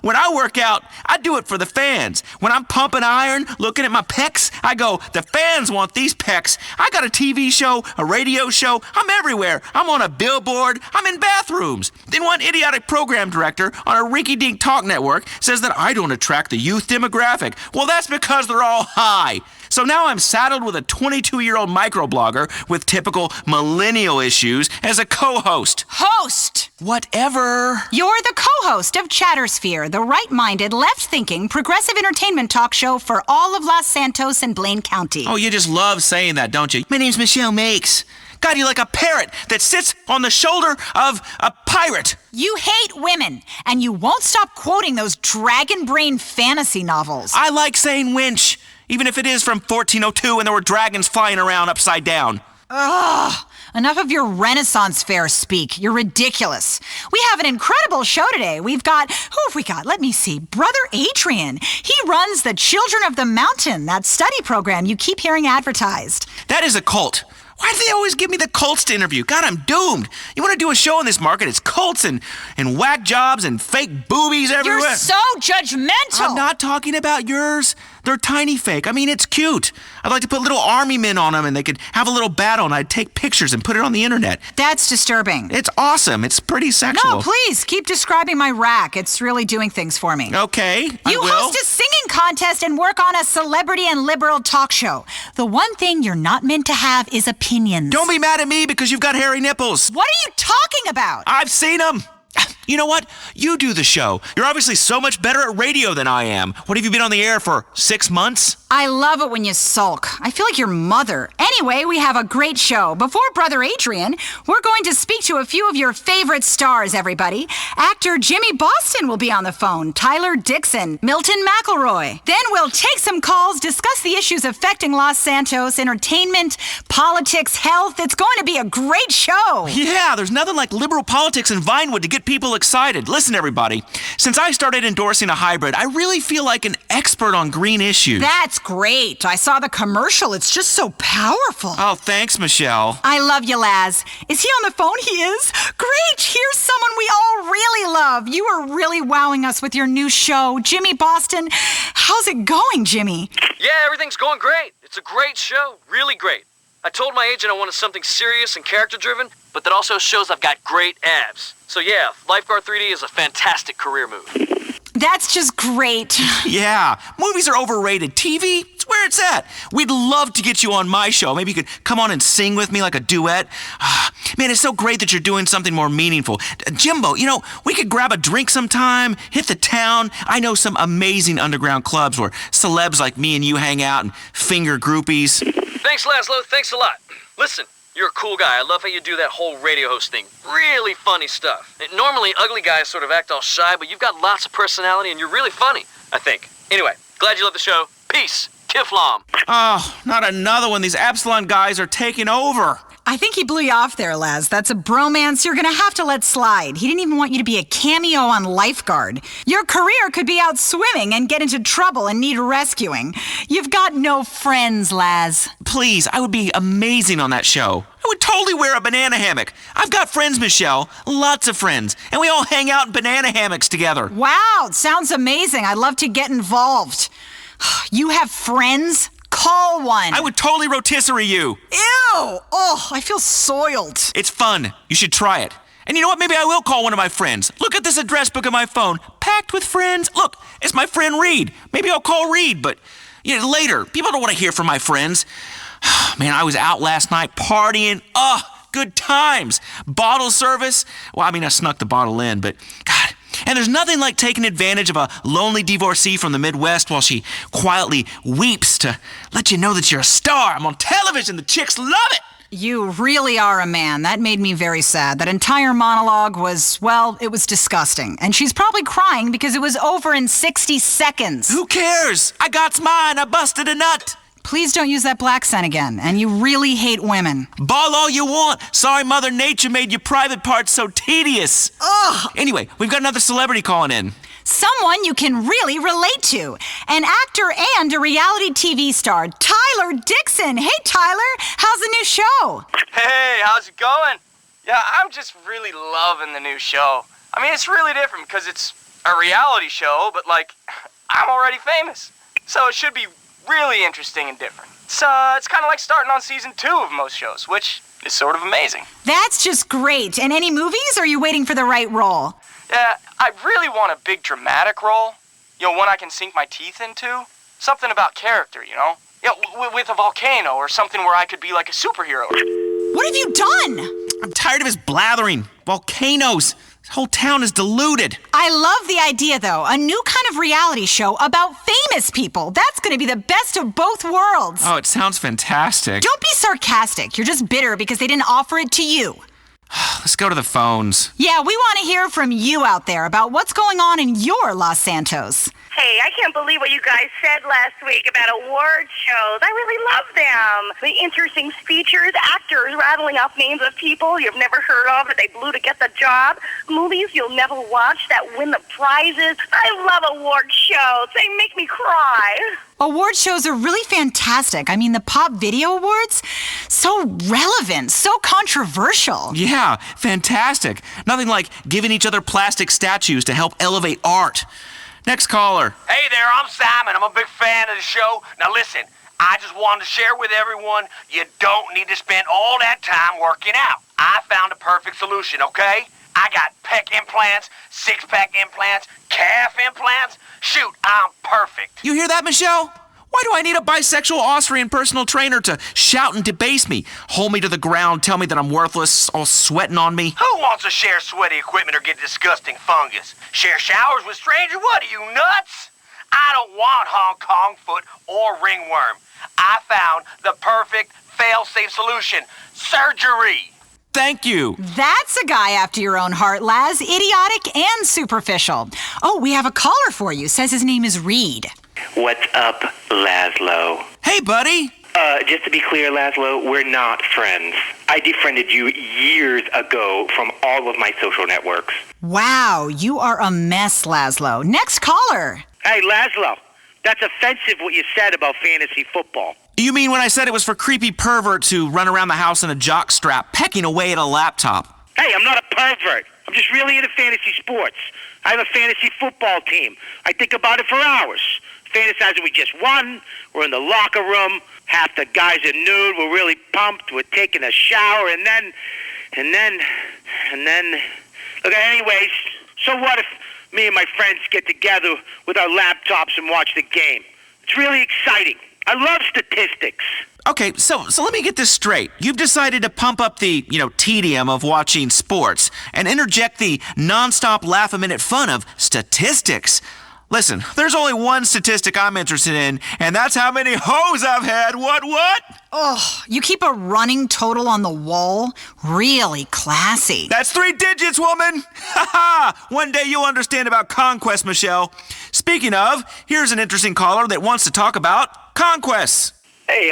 When I work out, I do it for the fans. When I'm pumping iron, looking at my pecs, I go, the fans want these pecs. I got a TV show, a radio show. I'm everywhere. I'm on a billboard. I'm in bathrooms. Then one idiotic program director on a rinky-dink talk network says that I don't attract the youth demographic. Well, that's because they're all high. So now I'm saddled with a 22-year-old microblogger with typical millennial issues as a co-host. Host! Whatever. You're the co-host of Chattersphere, the right-minded, left-thinking, progressive entertainment talk show for all of Los Santos and Blaine County. Oh, you just love saying that, don't you? My name's Michelle Makes. God, you're like a parrot that sits on the shoulder of a pirate. You hate women, and you won't stop quoting those dragon brain fantasy novels. I like saying winch, even if it is from 1402 and there were dragons flying around upside down. Ugh. Enough of your Renaissance fair speak. You're ridiculous. We have an incredible show today. Who have we got? Let me see. Brother Adrian. He runs the Children of the Mountain, that study program you keep hearing advertised. That is a cult. Why do they always give me the cults to interview? God, I'm doomed. You want to do a show in this market, it's cults and whack jobs and fake boobies everywhere. You're so judgmental. I'm not talking about yours. They're tiny fake. I mean, it's cute. I'd like to put little army men on them and they could have a little battle and I'd take pictures and put it on the internet. That's disturbing. It's awesome. It's pretty sexual. No, please, keep describing my rack. It's really doing things for me. Okay, I You will. host a singing contest and work on a celebrity and liberal talk show. The one thing you're not meant to have is opinions. Don't be mad at me because you've got hairy nipples. What are you talking about? I've seen them. You know what? You do the show. You're obviously so much better at radio than I am. What have you been on the air for 6 months? I love it when you sulk. I feel like your mother. Anyway, we have a great show. Before Brother Adrian, we're going to speak to a few of your favorite stars, everybody. Actor Jimmy Boston will be on the phone, Tyler Dixon, Milton McElroy. Then we'll take some calls, discuss the issues affecting Los Santos, entertainment, politics, health. It's going to be a great show. Yeah, there's nothing like liberal politics in Vinewood to get people excited. Listen, everybody, since I started endorsing a hybrid, I really feel like an expert on green issues. That's great. I saw the commercial. It's just so powerful. Oh, thanks, Michelle. I love you, Laz. Is he on the phone? He is? Great. Here's someone we all really love. You are really wowing us with your new show. Jimmy Boston, how's it going, Jimmy? Yeah, everything's going great. It's a great show. Really great. I told my agent I wanted something serious and character-driven, but that also shows I've got great abs. So yeah, Lifeguard 3D is a fantastic career move. That's just great. Yeah, movies are overrated. TV, it's where it's at. We'd love to get you on my show. Maybe you could come on and sing with me like a duet. Man, it's so great that you're doing something more meaningful. Jimbo, you know, we could grab a drink sometime, hit the town. I know some amazing underground clubs where celebs like me and you hang out and finger groupies. Thanks, Lazlow. Thanks a lot. Listen, you're a cool guy. I love how you do that whole radio host thing. Really funny stuff. Normally, ugly guys sort of act all shy, but you've got lots of personality and you're really funny, I think. Anyway, glad you love the show. Peace. Kiflam. Oh, not another one. These Absalon guys are taking over. I think he blew you off there, Laz. That's a bromance you're gonna have to let slide. He didn't even want you to be a cameo on Lifeguard. Your career could be out swimming and get into trouble and need rescuing. You've got no friends, Laz. Please, I would be amazing on that show. I would totally wear a banana hammock. I've got friends, Michelle. Lots of friends. And we all hang out in banana hammocks together. Wow, sounds amazing. I'd love to get involved. You have friends? Call one. I would totally rotisserie you. Ew! Oh, I feel soiled. It's fun. You should try it. And you know what? Maybe I will call one of my friends. Look at this address book on my phone. Packed with friends. Look, it's my friend Reed. Maybe I'll call Reed, but later. People don't want to hear from my friends. Man, I was out last night partying. Good times. Bottle service. Well, I mean, I snuck the bottle in, but God. And there's nothing like taking advantage of a lonely divorcee from the Midwest while she quietly weeps to let you know that you're a star. I'm on television. The chicks love it. You really are a man. That made me very sad. That entire monologue was, well, it was disgusting. And she's probably crying because it was over in 60 seconds. Who cares? I got's mine. I busted a nut. Please don't use that black scent again. And you really hate women. Ball all you want. Sorry Mother Nature made your private parts so tedious. Ugh. Anyway, we've got another celebrity calling in. Someone you can really relate to. An actor and a reality TV star, Tyler Dixon. Hey, Tyler, how's the new show? Hey, how's it going? Yeah, I'm just really loving the new show. I mean, it's really different because it's a reality show, but, I'm already famous. So it should be really interesting and different. It's kind of like starting on season 2 of most shows, which is sort of amazing. That's just great. And any movies, or are you waiting for the right role? Yeah, I really want a big dramatic role. One I can sink my teeth into. Something about character, Yeah, with a volcano or something where I could be like a superhero. What have you done? I'm tired of his blathering. Volcanoes. This whole town is deluded. I love the idea, though. A new kind of reality show about famous people. That's going to be the best of both worlds. Oh, it sounds fantastic. Don't be sarcastic. You're just bitter because they didn't offer it to you. Let's go to the phones. Yeah, we want to hear from you out there about what's going on in your Los Santos. Hey, I can't believe what you guys said last week about award shows. I really love them. The interesting speeches, actors rattling off names of people you've never heard of that they blew to get the job, movies you'll never watch that win the prizes. I love award shows. They make me cry. Award shows are really fantastic. I mean, the Pop Video Awards, so relevant, so controversial. Yeah, fantastic. Nothing like giving each other plastic statues to help elevate art. Next caller. Hey there, I'm Simon. I'm a big fan of the show. Now listen, I just wanted to share with everyone, you don't need to spend all that time working out. I found a perfect solution, okay? I got pec implants, six-pack implants, calf implants. Shoot, I'm perfect. You hear that, Michelle? Why do I need a bisexual Austrian personal trainer to shout and debase me, hold me to the ground, tell me that I'm worthless, all sweating on me? Who wants to share sweaty equipment or get disgusting fungus? Share showers with strangers? What, are you nuts? I don't want Hong Kong foot or ringworm. I found the perfect fail-safe solution. Surgery. Thank you. That's a guy after your own heart, Laz. Idiotic and superficial. Oh, we have a caller for you. Says his name is Reed. What's up, Lazlow? Hey, buddy. Just to be clear, Lazlow, we're not friends. I defriended you years ago from all of my social networks. Wow, you are a mess, Lazlow. Next caller. Hey, Lazlow, that's offensive what you said about fantasy football. You mean when I said it was for creepy perverts who run around the house in a jockstrap, pecking away at a laptop? Hey, I'm not a pervert. I'm just really into fantasy sports. I have a fantasy football team. I think about it for hours. Fantasizing we just won. We're in the locker room. Half the guys are nude. We're really pumped. We're taking a shower. And then... Look, anyways, so what if me and my friends get together with our laptops and watch the game? It's really exciting. I love statistics. Okay, so let me get this straight. You've decided to pump up the, tedium of watching sports and interject the nonstop laugh-a-minute fun of statistics. Listen, there's only one statistic I'm interested in, and that's how many hoes I've had. What? Oh, you keep a running total on the wall? Really classy. That's 3 digits, woman! Ha ha! One day you'll understand about conquest, Michelle. Speaking of, here's an interesting caller that wants to talk about conquests. Hey,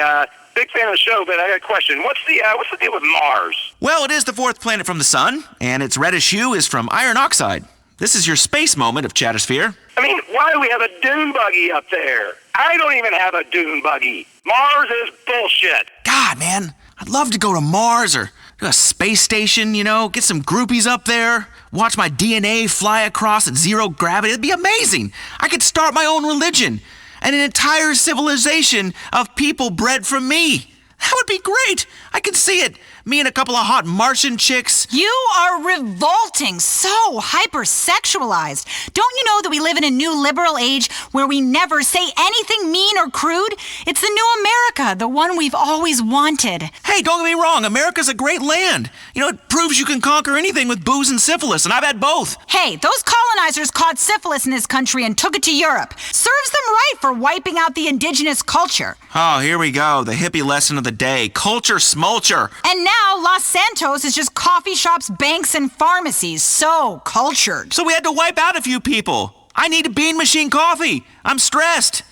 big fan of the show, but I got a question. What's the deal with Mars? Well, it is the 4th planet from the sun, and its reddish hue is from iron oxide. This is your space moment of Chattersphere. I mean, why do we have a dune buggy up there? I don't even have a dune buggy. Mars is bullshit. God, man, I'd love to go to Mars or to a space station, get some groupies up there, watch my DNA fly across at 0 gravity. It'd be amazing. I could start my own religion and an entire civilization of people bred from me. That would be great. I could see it. Me and a couple of hot Martian chicks. You are revolting, so hypersexualized. Don't you know that we live in a new liberal age where we never say anything mean or crude? It's the new America, the one we've always wanted. Hey, don't get me wrong. America's a great land. It proves you can conquer anything with booze and syphilis, and I've had both. Hey, those colonizers caught syphilis in this country and took it to Europe. Serves them right for wiping out the indigenous culture. Oh, here we go. The hippie lesson of the day. Culture smulcher. And now Los Santos is just coffee shops, banks, and pharmacies. So cultured. So we had to wipe out a few people. I need a bean machine coffee. I'm stressed.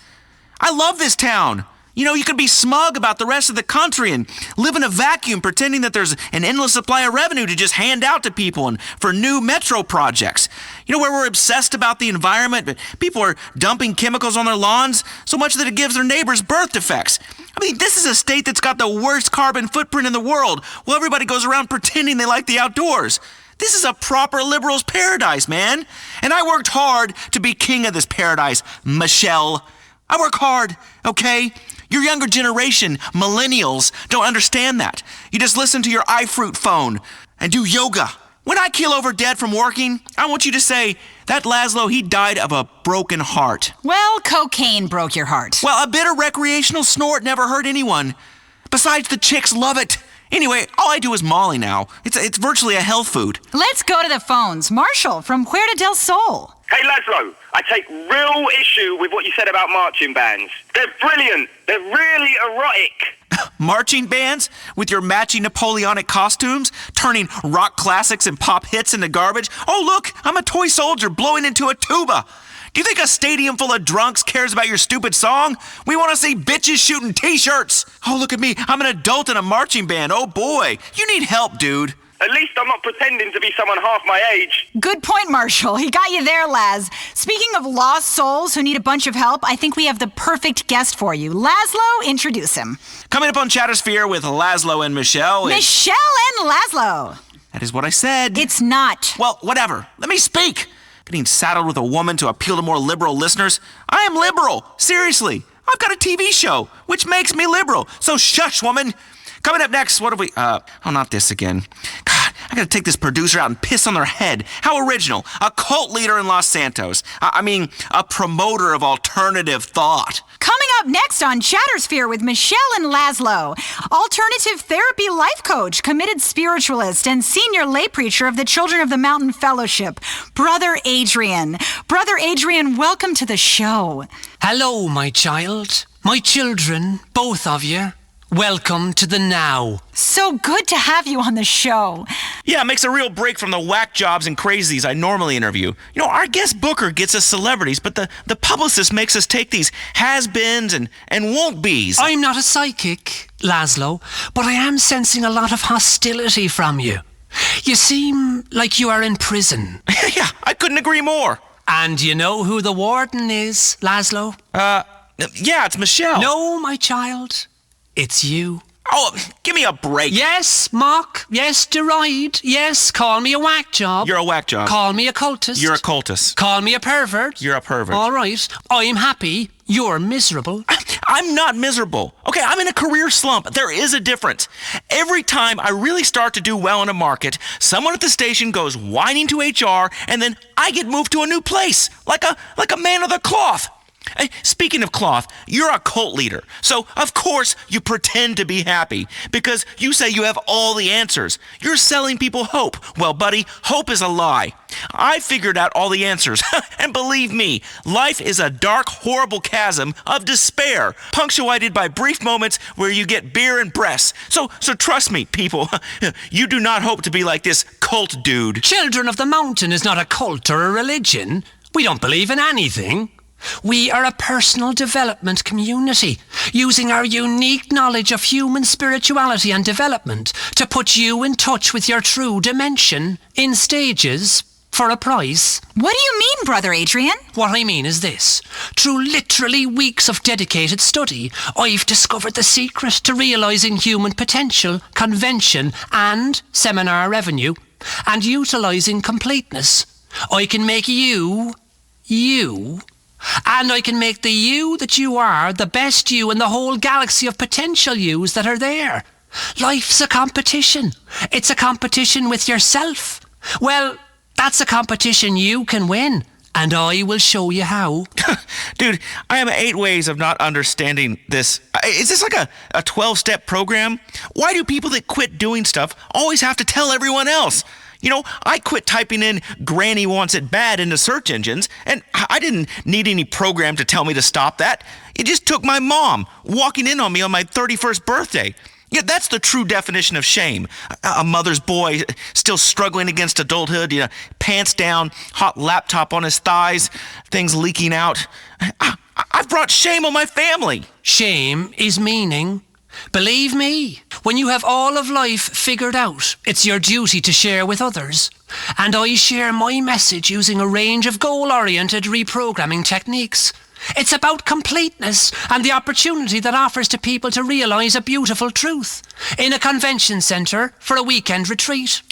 I love this town. You could be smug about the rest of the country and live in a vacuum pretending that there's an endless supply of revenue to just hand out to people and for new metro projects. Where we're obsessed about the environment, but people are dumping chemicals on their lawns so much that it gives their neighbors birth defects. I mean, this is a state that's got the worst carbon footprint in the world, while everybody goes around pretending they like the outdoors. This is a proper liberal's paradise, man. And I worked hard to be king of this paradise, Michelle. I work hard, okay? Your younger generation, millennials, don't understand that. You just listen to your iFruit phone and do yoga. When I keel over dead from working, I want you to say, that Lazlow, he died of a broken heart. Well, cocaine broke your heart. Well, a bit of recreational snort never hurt anyone. Besides, the chicks love it. Anyway, all I do is Molly now. It's virtually a health food. Let's go to the phones. Marshall from Puerto del Sol. Hey, Lazlow, I take real issue with what you said about marching bands. They're brilliant. They're really erotic. Marching bands with your matching Napoleonic costumes, turning rock classics and pop hits into garbage. Oh, look, I'm a toy soldier blowing into a tuba. Do you think a stadium full of drunks cares about your stupid song? We want to see bitches shooting t-shirts. Oh, look at me. I'm an adult in a marching band. Oh, boy. You need help, dude. At least I'm not pretending to be someone half my age. Good point, Marshall. He got you there, Laz. Speaking of lost souls who need a bunch of help, I think we have the perfect guest for you. Lazlow, introduce him. Coming up on Chattersphere with Lazlow and Michelle. Michelle and Lazlow. That is what I said. It's not. Well, whatever. Let me speak. getting saddled with a woman to appeal to more liberal listeners. I am liberal. Seriously. I've got a TV show, which makes me liberal. So shush, woman. Coming up next, what have we... not this again. God, I gotta take this producer out and piss on their head. How original. A cult leader in Los Santos. A promoter of alternative thought. Coming up next on Chattersphere with Michelle and Lazlow, alternative therapy life coach, committed spiritualist, and senior lay preacher of the Children of the Mountain Fellowship, Brother Adrian. Brother Adrian, welcome to the show. Hello, my child. My children, both of you. Welcome to the now. So good to have you on the show. Yeah, it makes a real break from the whack jobs and crazies I normally interview. You know, our guest booker gets us celebrities, but the publicist makes us take these has-beens and won't-be's. I'm not a psychic, Lazlow, but I am sensing a lot of hostility from you. You seem like you are in prison. Yeah, I couldn't agree more. And you know who the warden is, Lazlow? Yeah, it's Michelle. No, my child. It's you. Oh, give me a break. Yes, mock. Yes, deride. Yes, call me a whack job. You're a whack job. Call me a cultist. You're a cultist. Call me a pervert. You're a pervert. All right. I'm happy. You're miserable. I'm not miserable. Okay, I'm in a career slump. There is a difference. Every time I really start to do well in a market, someone at the station goes whining to HR, and then I get moved to a new place, like a man of the cloth. Speaking of cloth, you're a cult leader, so of course you pretend to be happy because you say you have all the answers. You're selling people hope. Well, buddy, hope is a lie. I figured out all the answers, and believe me, life is a dark, horrible chasm of despair, punctuated by brief moments where you get beer and breasts. So trust me, people, you do not hope to be like this cult dude. Children of the Mountain is not a cult or a religion. We don't believe in anything. We are a personal development community, using our unique knowledge of human spirituality and development to put you in touch with your true dimension in stages for a price. What do you mean, Brother Adrian? What I mean is this. Through literally weeks of dedicated study, I've discovered the secret to realising human potential, convention and seminar revenue, and utilising completeness. I can make you, and I can make the you that you are the best you in the whole galaxy of potential yous that are there. Life's a competition. It's a competition with yourself. Well, that's a competition you can win, and I will show you how. Dude, I have 8 ways of not understanding this. Is this like a 12-step program? Why do people that quit doing stuff always have to tell everyone else? You know, I quit typing in "Granny wants it bad" into search engines, and I didn't need any program to tell me to stop that. It just took my mom walking in on me on my 31st birthday. Yeah, that's the true definition of shame. A mother's boy still struggling against adulthood, pants down, hot laptop on his thighs, things leaking out. I've brought shame on my family. Shame is meaning. Believe me, when you have all of life figured out, it's your duty to share with others. And I share my message using a range of goal-oriented reprogramming techniques. It's about completeness and the opportunity that offers to people to realise a beautiful truth in a convention centre for a weekend retreat.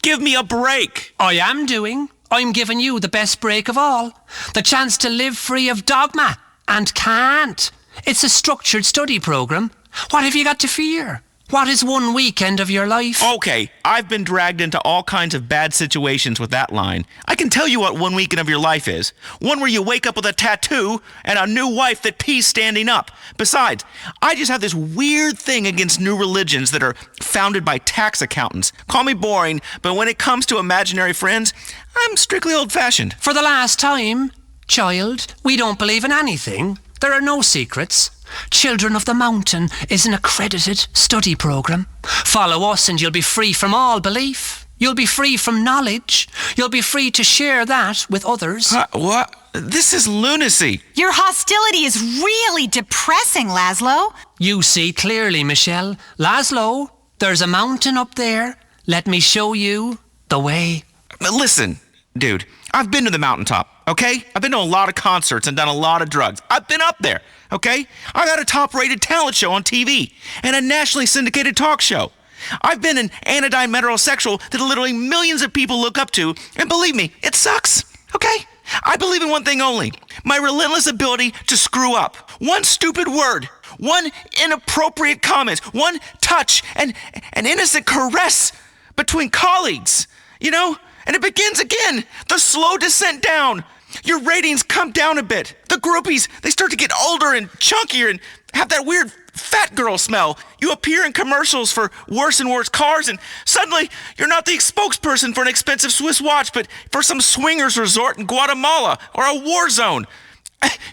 Give me a break. I'm giving you the best break of all. The chance to live free of dogma and can't. It's a structured study programme. What have you got to fear? What is one weekend of your life? Okay, I've been dragged into all kinds of bad situations with that line. I can tell you what one weekend of your life is. One where you wake up with a tattoo and a new wife that pees standing up. Besides, I just have this weird thing against new religions that are founded by tax accountants. Call me boring, but when it comes to imaginary friends, I'm strictly old-fashioned. For the last time, child, we don't believe in anything. There are no secrets. Children of the Mountain is an accredited study program. Follow us and you'll be free from all belief. You'll be free from knowledge. You'll be free to share that with others. What? This is lunacy. Your hostility is really depressing, Lazlow. You see clearly, Michelle. Lazlow, there's a mountain up there. Let me show you the way. Listen, dude, I've been to the mountaintop, okay? I've been to a lot of concerts and done a lot of drugs. I've been up there, okay? I got a top-rated talent show on TV and a nationally syndicated talk show. I've been an anodyne metrosexual that literally millions of people look up to, and believe me, it sucks. okay? I believe in one thing only, my relentless ability to screw up. One stupid word, one inappropriate comment, one touch, and an innocent caress between colleagues, you know? And it begins again, the slow descent down. Your ratings come down a bit. The groupies, they start to get older and chunkier and have that weird fat girl smell. You appear in commercials for worse and worse cars, and suddenly you're not the spokesperson for an expensive Swiss watch, but for some swingers resort in Guatemala or a war zone.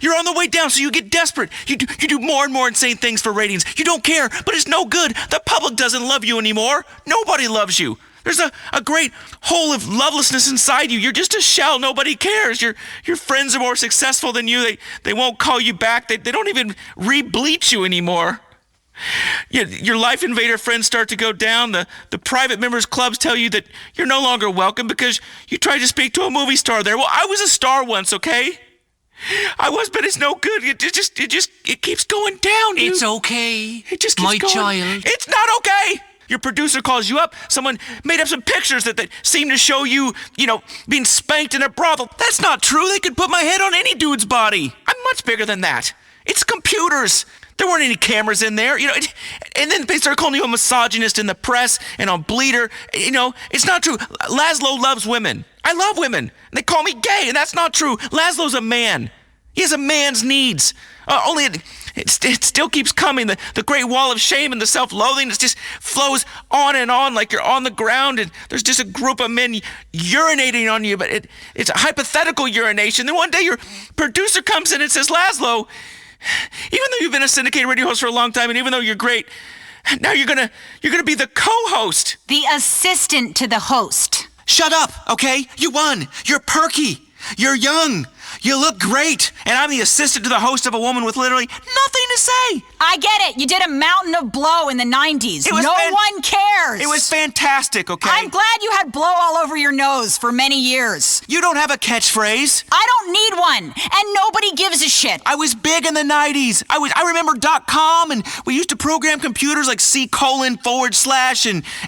You're on the way down, so you get desperate. You do more and more insane things for ratings. You don't care, but it's no good. The public doesn't love you anymore. Nobody loves you. There's a great hole of lovelessness inside you. You're just a shell. Nobody cares. Your friends are more successful than you. They won't call you back. They don't even re-bleach you anymore. Your Life Invader friends start to go down. The private members clubs tell you that you're no longer welcome because you tried to speak to a movie star there. Well, I was a star once, okay? I was, but it's no good. It keeps going down. It's okay. It just keeps going. My child. It's not okay. Your producer calls you up. Someone made up some pictures that seem to show you, being spanked in a brothel. That's not true. They could put my head on any dude's body. I'm much bigger than that. It's computers. There weren't any cameras in there, and then they start calling you a misogynist in the press and on Bleeder. It's not true. Lazlow loves women. I love women. And they call me gay, and that's not true. Lazlow's a man. He has a man's needs. Only it still keeps coming. The great wall of shame and the self-loathing, it just flows on and on like you're on the ground and there's just a group of men urinating on you, but it's a hypothetical urination. Then one day your producer comes in and says, Lazlow, even though you've been a syndicated radio host for a long time and even though you're great, now you're gonna be the co-host. The assistant to the host. Shut up, okay? You won. You're perky. You're young. You look great, and I'm the assistant to the host of a woman with literally nothing to say. I get it. You did a mountain of blow in the 90s. No one cares. It was fantastic, okay? I'm glad you had blow all over your nose for many years. You don't have a catchphrase. I don't need one, and nobody gives a shit. I was big in the 90s. I remember .com, and we used to program computers like C:/ and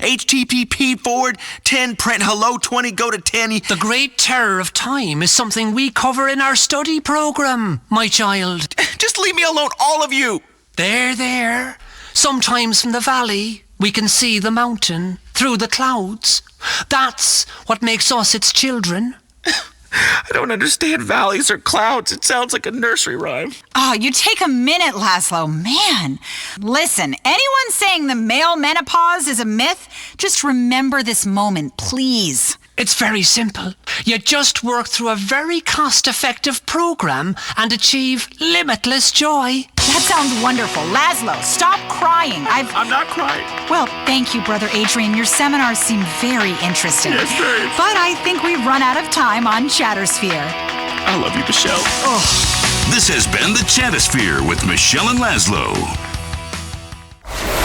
HTTP:10, print hello 20, go to 10. The Great Terror of Time is something we cover in our study program, my child. Just leave me alone, all of you. There. Sometimes from the valley, we can see the mountain through the clouds. That's what makes us its children. I don't understand valleys or clouds. It sounds like a nursery rhyme. Oh, you take a minute, Lazlow. Man. Listen, anyone saying the male menopause is a myth, just remember this moment, please. It's very simple. You just work through a very cost-effective program and achieve limitless joy. That sounds wonderful. Lazlow, stop crying. I'm not crying. Well, thank you, Brother Adrian. Your seminars seem very interesting. Yes, very. But I think we've run out of time on Chattersphere. I love you, Michelle. Oh. This has been the Chattersphere with Michelle and Lazlow.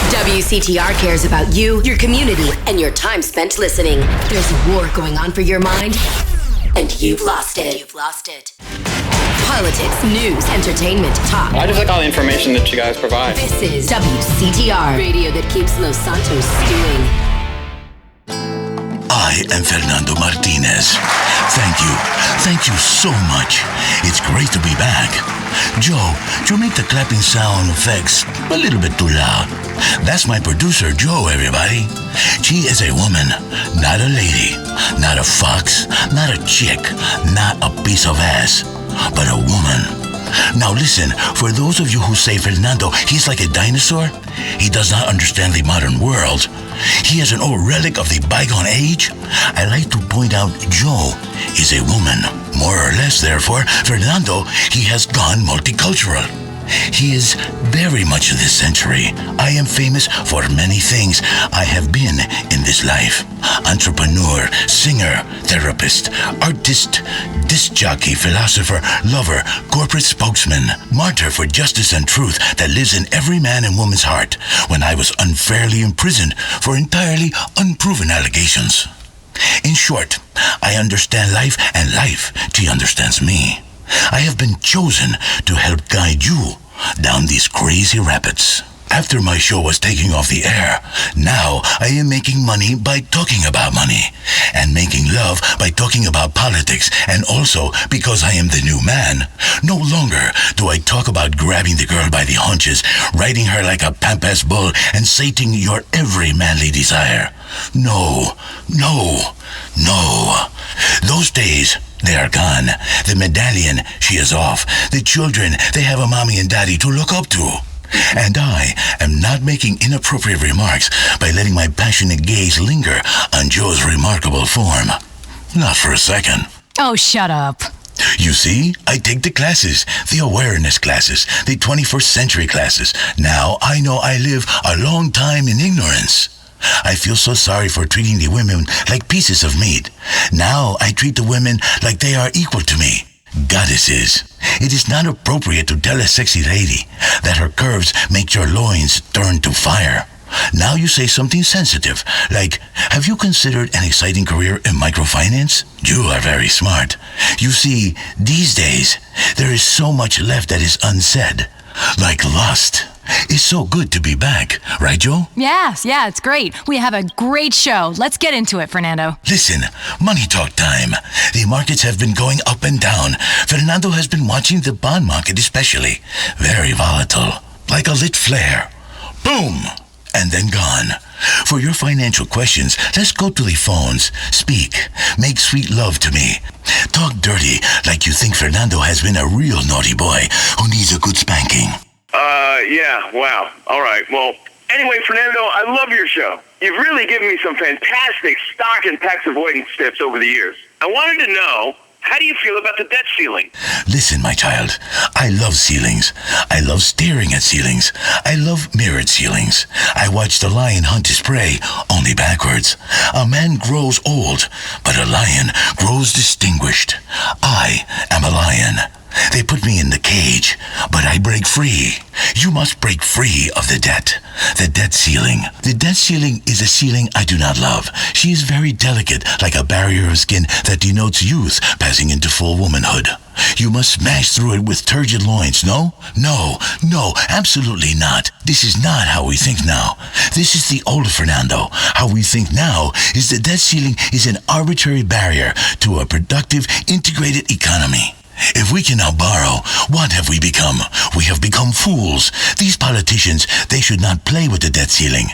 WCTR cares about you, your community, and your time spent listening. There's a war going on for your mind, and you've lost it. Politics, news, entertainment, talk. I just like all the information that you guys provide. This is WCTR, radio that keeps Los Santos stewing. I am Fernando Martinez. Thank you so much. It's great to be back. Joe, you make the clapping sound effects a little bit too loud. That's my producer, Joe, everybody. She is a woman, not a lady, not a fox, not a chick, not a piece of ass, but a woman. Now listen, for those of you who say Fernando, he's like a dinosaur, he does not understand the modern world. He is an old relic of the bygone age. I like to point out Joe is a woman. More or less, therefore, Fernando, he has gone multicultural. He is very much this century. I am famous for many things I have been in this life. Entrepreneur, singer, therapist, artist, disc jockey, philosopher, lover, corporate spokesman, martyr for justice and truth that lives in every man and woman's heart when I was unfairly imprisoned for entirely unproven allegations. In short, I understand life and life, she understands me. I have been chosen to help guide you down these crazy rapids. After my show was taking off the air, now I am making money by talking about money, and making love by talking about politics, and also because I am the new man. No longer do I talk about grabbing the girl by the haunches, riding her like a pampas bull, and sating your every manly desire. No. Those days, they are gone. The medallion, she is off. The children, they have a mommy and daddy to look up to. And I am not making inappropriate remarks by letting my passionate gaze linger on Joe's remarkable form. Not for a second. Oh, shut up. You see, I take the classes, the awareness classes, the 21st century classes. Now I know I live a long time in ignorance. I feel so sorry for treating the women like pieces of meat. Now I treat the women like they are equal to me. Goddesses, it is not appropriate to tell a sexy lady that her curves make your loins turn to fire. Now you say something sensitive, like, have you considered an exciting career in microfinance? You are very smart. You see, these days, there is so much left that is unsaid, like lust. It's so good to be back, right, Joe? Yes, yeah, it's great. We have a great show. Let's get into it, Fernando. Listen, money talk time. The markets have been going up and down. Fernando has been watching the bond market especially. Very volatile, like a lit flare. Boom! And then gone. For your financial questions, let's go to the phones. Speak. Make sweet love to me. Talk dirty like you think Fernando has been a real naughty boy who needs a good spanking. Yeah, wow. All right. Well, anyway, Fernando, I love your show. You've really given me some fantastic stock and tax avoidance tips over the years. I wanted to know, how do you feel about the debt ceiling? Listen, my child, I love ceilings. I love staring at ceilings. I love mirrored ceilings. I watch the lion hunt his prey, only backwards. A man grows old, but a lion grows distinguished. I am a lion. They put me in the cage, but I break free. You must break free of the debt ceiling. The debt ceiling is a ceiling I do not love. She is very delicate, like a barrier of skin that denotes youth passing into full womanhood. You must smash through it with turgid loins, no? No, absolutely not. This is not how we think now. This is the old Fernando. How we think now is the debt ceiling is an arbitrary barrier to a productive, integrated economy. If we can now borrow, what have we become? We have become fools. These politicians, they should not play with the debt ceiling.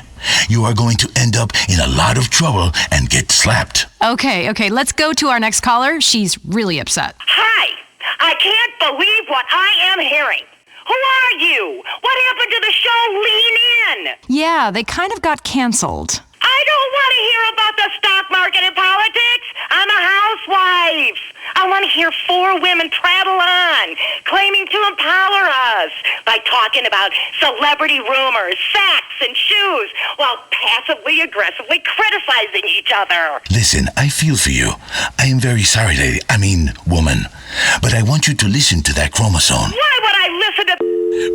You are going to end up in a lot of trouble and get slapped. Okay, let's go to our next caller. She's really upset. Hi! I can't believe what I am hearing. Who are you? What happened to the show Lean In? Yeah, they kind of got canceled. I don't want to hear about the stock market and politics. I'm a housewife. I want to hear four women prattle on, claiming to empower us by talking about celebrity rumors, facts, and shoes, while passively aggressively criticizing each other. Listen, I feel for you. I am very sorry, woman. But I want you to listen to that chromosome. Why would I listen to...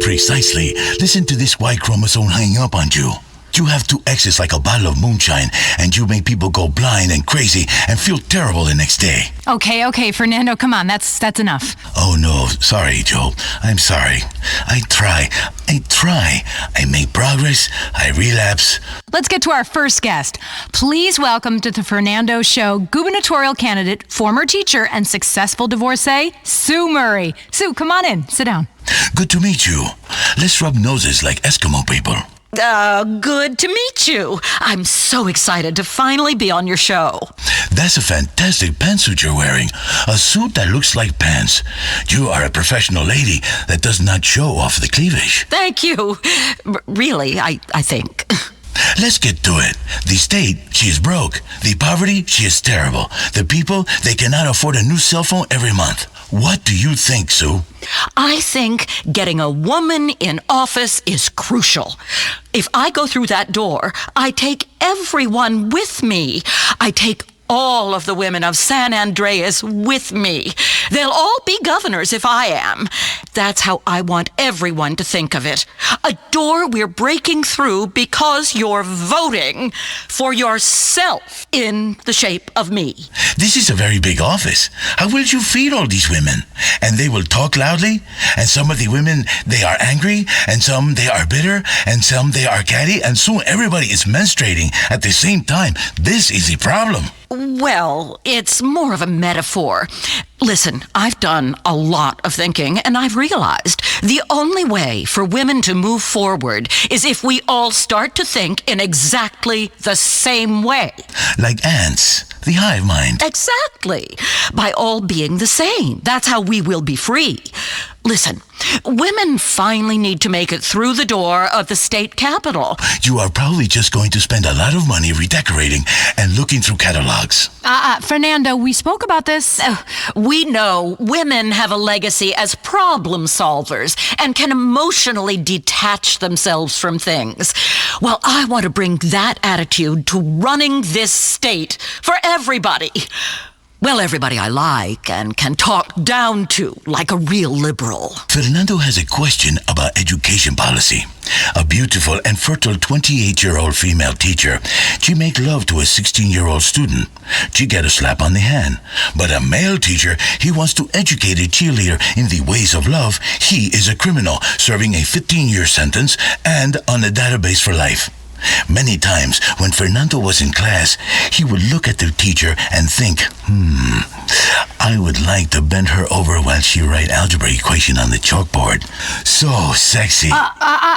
Precisely. Listen to this Y chromosome hanging up on you. You have two X's like a bottle of moonshine, and you make people go blind and crazy and feel terrible the next day. Okay, Fernando, come on, that's enough. Oh no, sorry, Joe. I'm sorry. I try. I make progress, I relapse. Let's get to our first guest. Please welcome to the Fernando Show gubernatorial candidate, former teacher, and successful divorcee, Sue Murray. Sue, come on in, sit down. Good to meet you. Let's rub noses like Eskimo people. Good to meet you. I'm so excited to finally be on your show. That's a fantastic pantsuit you're wearing. A suit that looks like pants. You are a professional lady that does not show off the cleavage. Thank you. Really, I think. Let's get to it. The state, she is broke. The poverty, she is terrible. The people, they cannot afford a new cell phone every month. What do you think, Sue? I think getting a woman in office is crucial. If I go through that door, I take everyone with me. I take all of the women of San Andreas with me. They'll all be governors if I am. That's how I want everyone to think of it. A door we're breaking through because you're voting for yourself in the shape of me. This is a very big office. How will you feed all these women? And they will talk loudly, and some of the women, they are angry, and some they are bitter, and some they are catty, and soon everybody is menstruating at the same time. This is a problem. Well, it's more of a metaphor. Listen, I've done a lot of thinking, and I've realized the only way for women to move forward is if we all start to think in exactly the same way. Like ants, the hive mind. Exactly. By all being the same. That's how we will be free. Listen, women finally need to make it through the door of the state capitol. You are probably just going to spend a lot of money redecorating and looking through catalogs. Fernando, we spoke about this. We know women have a legacy as problem solvers and can emotionally detach themselves from things. Well, I want to bring that attitude to running this state for everybody. Well, everybody I like and can talk down to like a real liberal. Fernando has a question about education policy. A beautiful and fertile 28-year-old female teacher. She make love to a 16-year-old student. She get a slap on the hand. But a male teacher, he wants to educate a cheerleader in the ways of love. He is a criminal, serving a 15-year sentence and on a database for life. Many times, when Fernando was in class, he would look at the teacher and think, I would like to bend her over while she write algebra equation on the chalkboard. So sexy.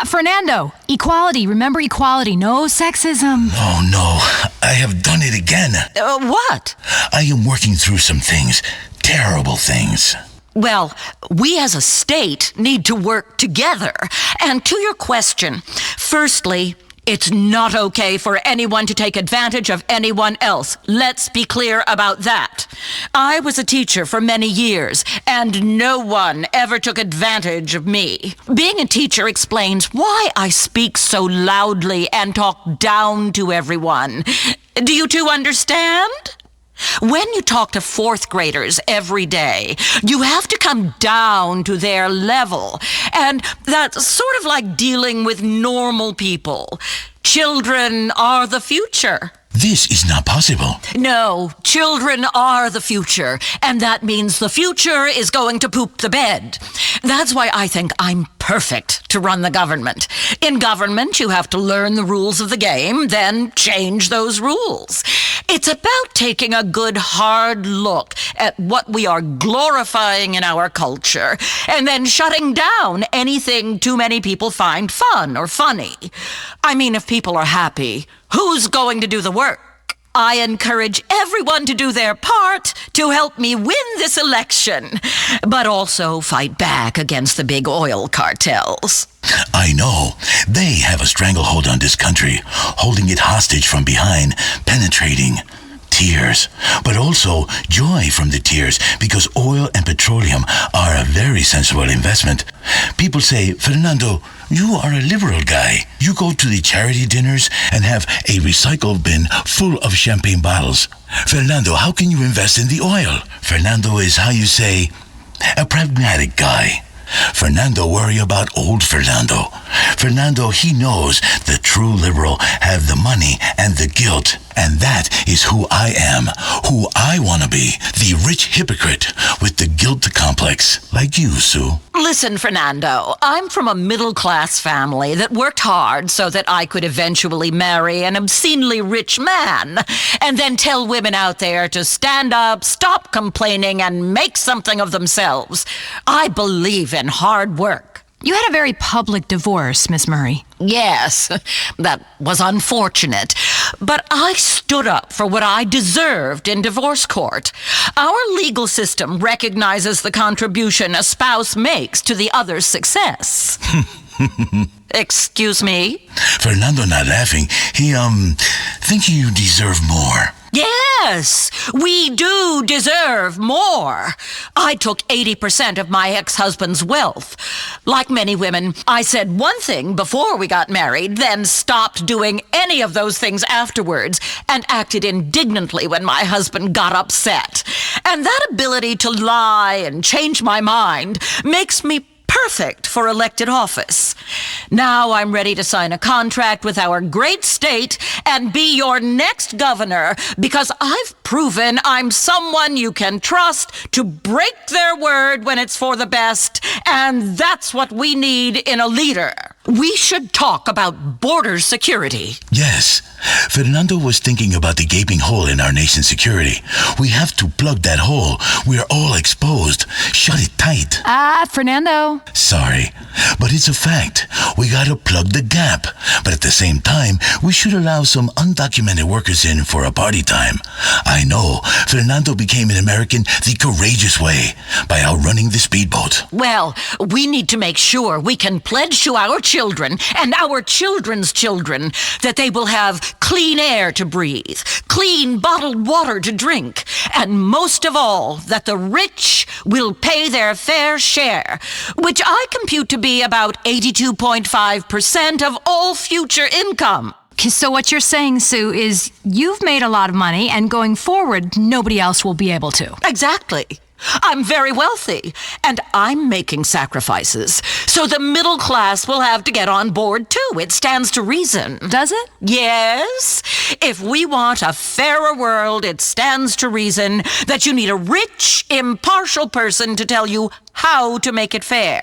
Fernando, equality. Remember equality. No sexism. Oh, no. I have done it again. What? I am working through some things. Terrible things. Well, we as a state need to work together. And to your question, firstly, it's not okay for anyone to take advantage of anyone else. Let's be clear about that. I was a teacher for many years, and no one ever took advantage of me. Being a teacher explains why I speak so loudly and talk down to everyone. Do you two understand? When you talk to fourth graders every day, you have to come down to their level. And that's sort of like dealing with normal people. Children are the future. This is not possible. No, children are the future, and that means the future is going to poop the bed. That's why I think I'm perfect to run the government. In government, you have to learn the rules of the game, then change those rules. It's about taking a good hard look at what we are glorifying in our culture, and then shutting down anything too many people find fun or funny. I mean, if people are happy, who's going to do the work? I encourage everyone to do their part to help me win this election, but also fight back against the big oil cartels. I know. They have a stranglehold on this country, holding it hostage from behind, penetrating. Tears, but also joy from the tears, because oil and petroleum are a very sensible investment. People say, Fernando, you are a liberal guy. You go to the charity dinners and have a recycle bin full of champagne bottles. Fernando, how can you invest in the oil? Fernando is, how you say, a pragmatic guy. Fernando worry about old Fernando. Fernando, he knows the true liberal have the money and the guilt, and that is who I am, who I want to be, the rich hypocrite with the guilt complex, like you, Sue. Listen, Fernando, I'm from a middle-class family that worked hard so that I could eventually marry an obscenely rich man, and then tell women out there to stand up, stop complaining, and make something of themselves. I believe in hard work. You had a very public divorce, Miss Murray. Yes, that was unfortunate. But I stood up for what I deserved in divorce court. Our legal system recognizes the contribution a spouse makes to the other's success. Excuse me? Fernando not laughing. He, think you deserve more. Yes, we do deserve more. I took 80% of my ex-husband's wealth. Like many women, I said one thing before we got married, then stopped doing any of those things afterwards, and acted indignantly when my husband got upset. And that ability to lie and change my mind makes me perfect for elected office. Now I'm ready to sign a contract with our great state and be your next governor because I've proven I'm someone you can trust to break their word when it's for the best, and that's what we need in a leader. We should talk about border security. Yes, Fernando was thinking about the gaping hole in our nation's security. We have to plug that hole. We're all exposed. Shut it tight. Fernando. Sorry, but it's a fact. We gotta plug the gap. But at the same time, we should allow some undocumented workers in for a party time. I know, Fernando became an American the courageous way, by outrunning the speedboat. Well, we need to make sure we can pledge to our children and our children's children that they will have clean air to breathe, clean bottled water to drink, and most of all, that the rich will pay their fair share, which I compute to be about 82.5% of all future income. So what you're saying, Sue, is you've made a lot of money, and going forward, nobody else will be able to. Exactly. I'm very wealthy, and I'm making sacrifices. So the middle class will have to get on board, too. It stands to reason. Does it? Yes. If we want a fairer world, it stands to reason that you need a rich, impartial person to tell you how to make it fair.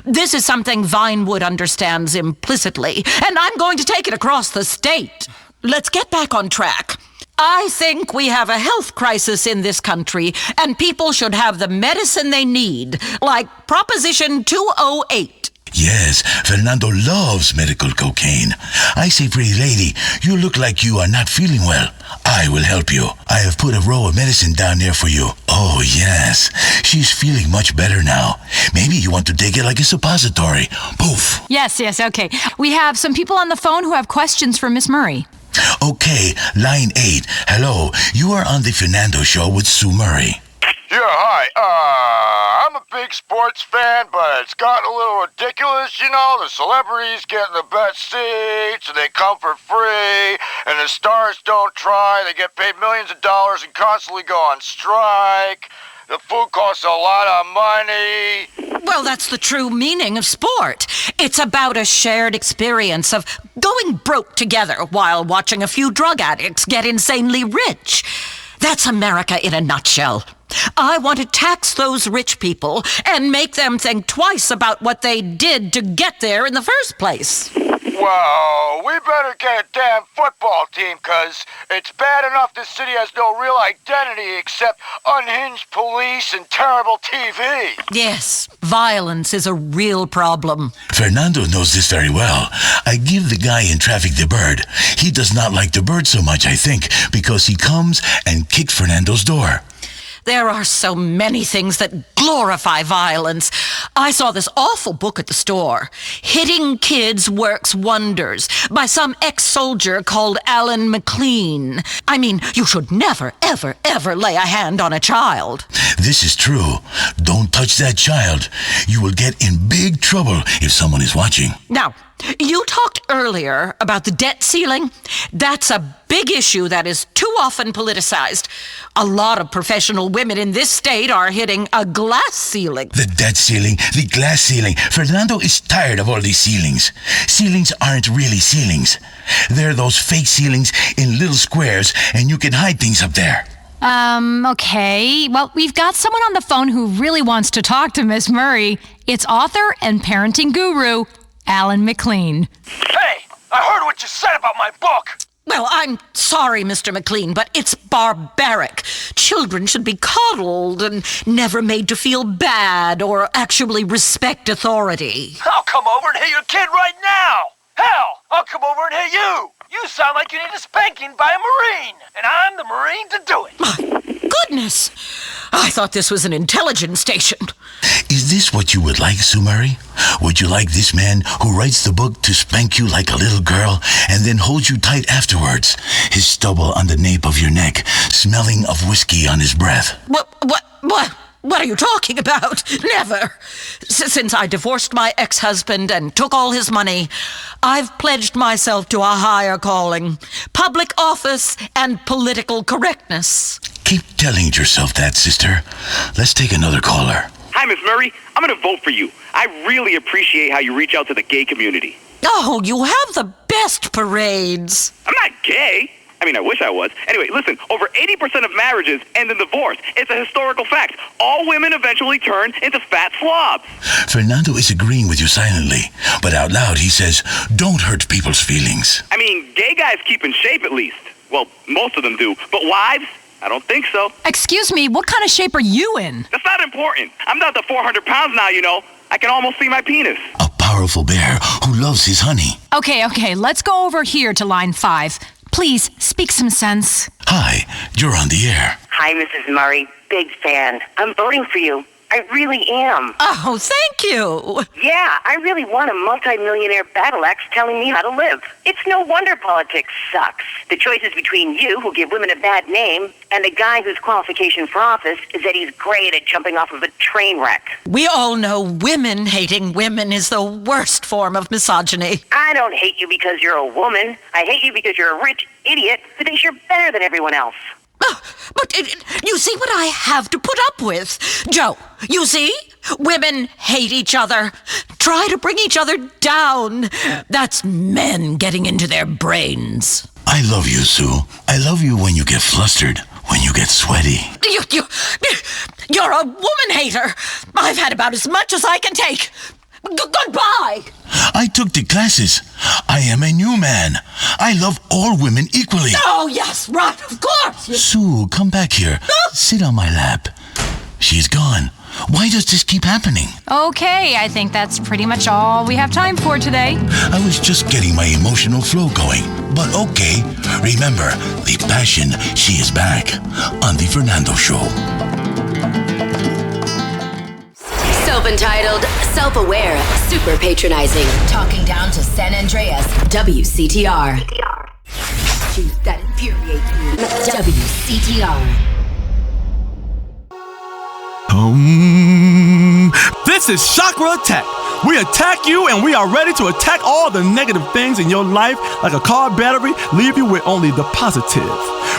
This is something Vinewood understands implicitly, and I'm going to take it across the state. Let's get back on track. I think we have a health crisis in this country, and people should have the medicine they need, like Proposition 208. Yes, Fernando loves medical cocaine. I say, pretty lady, you look like you are not feeling well. I will help you. I have put a row of medicine down there for you. Oh, yes. She's feeling much better now. Maybe you want to take it like a suppository. Poof. Yes, okay. We have some people on the phone who have questions for Miss Murray. Okay, line 8. Hello, you are on the Fernando Show with Sue Murray. Yeah, hi. I'm a big sports fan, but it's gotten a little ridiculous, you know. The celebrities getting the best seats, and they come for free, and the stars don't try. They get paid millions of dollars and constantly go on strike. The food costs a lot of money. Well, that's the true meaning of sport. It's about a shared experience of going broke together while watching a few drug addicts get insanely rich. That's America in a nutshell. I want to tax those rich people and make them think twice about what they did to get there in the first place. Well, we better get a damn football team, because it's bad enough this city has no real identity except unhinged police and terrible TV. Yes, violence is a real problem. Fernando knows this very well. I give the guy in traffic the bird. He does not like the bird so much, I think, because he comes and kicks Fernando's door. There are so many things that glorify violence. I saw this awful book at the store, Hitting Kids Works Wonders, by some ex-soldier called Alan McLean. I mean, you should never, ever, ever lay a hand on a child. This is true. Don't touch that child. You will get in big trouble if someone is watching. Now, you talked earlier about the debt ceiling. That's a big issue that is too often politicized. A lot of professional women in this state are hitting a glass ceiling. The debt ceiling, the glass ceiling. Fernando is tired of all these ceilings. Ceilings aren't really ceilings. They're those fake ceilings in little squares, and you can hide things up there. Okay. Well, we've got someone on the phone who really wants to talk to Miss Murray. It's author and parenting guru, Alan McLean. Hey, I heard what you said about my book. Well, I'm sorry, Mr. McLean, but it's barbaric. Children should be coddled and never made to feel bad or actually respect authority. I'll come over and hit your kid right now. Hell, I'll come over and hit you. You sound like you need a spanking by a Marine, and I'm the Marine to do it. My goodness! I thought this was an intelligence station. Is this what you would like, Sue Murray? Would you like this man who writes the book to spank you like a little girl and then hold you tight afterwards, his stubble on the nape of your neck, smelling of whiskey on his breath? What are you talking about? Never. Since I divorced my ex-husband and took all his money, I've pledged myself to a higher calling, public office and political correctness. Keep telling yourself that, sister. Let's take another caller. Hi, Miss Murray. I'm going to vote for you. I really appreciate how you reach out to the gay community. Oh, you have the best parades. I'm not gay. I mean, I wish I was. Anyway, listen, over 80% of marriages end in divorce. It's a historical fact. All women eventually turn into fat slobs. Fernando is agreeing with you silently, but out loud he says, don't hurt people's feelings. I mean, gay guys keep in shape at least. Well, most of them do. But wives? I don't think so. Excuse me, what kind of shape are you in? That's not important. I'm down to 400 pounds now, you know. I can almost see my penis. A powerful bear who loves his honey. Okay, let's go over here to line 5. Please, speak some sense. Hi, you're on the air. Hi, Mrs. Murray. Big fan. I'm voting for you. I really am. Oh, thank you. Yeah, I really want a multi-millionaire battle axe telling me how to live. It's no wonder politics sucks. The choice is between you, who give women a bad name, and a guy whose qualification for office is that he's great at jumping off of a train wreck. We all know women hating women is the worst form of misogyny. I don't hate you because you're a woman. I hate you because you're a rich idiot who thinks you're better than everyone else. But you see what I have to put up with. Joe, you see? Women hate each other, try to bring each other down. That's men getting into their brains. I love you, Sue. I love you when you get flustered, when you get sweaty. You're a woman hater. I've had about as much as I can take. Goodbye. I took the classes. I am a new man. I love all women equally. Oh, yes, right, of course. Sue, come back here. Sit on my lap. She's gone. Why does this keep happening? Okay, I think that's pretty much all we have time for today. I was just getting my emotional flow going. But okay, remember, the passion, she is back on The Fernando Show. Self-entitled, self-aware, super patronizing, talking down to San Andreas, WCTR. Issues that infuriate you, WCTR. This is Chakra Attack. We attack you and we are ready to attack all the negative things in your life like a car battery, leave you with only the positive.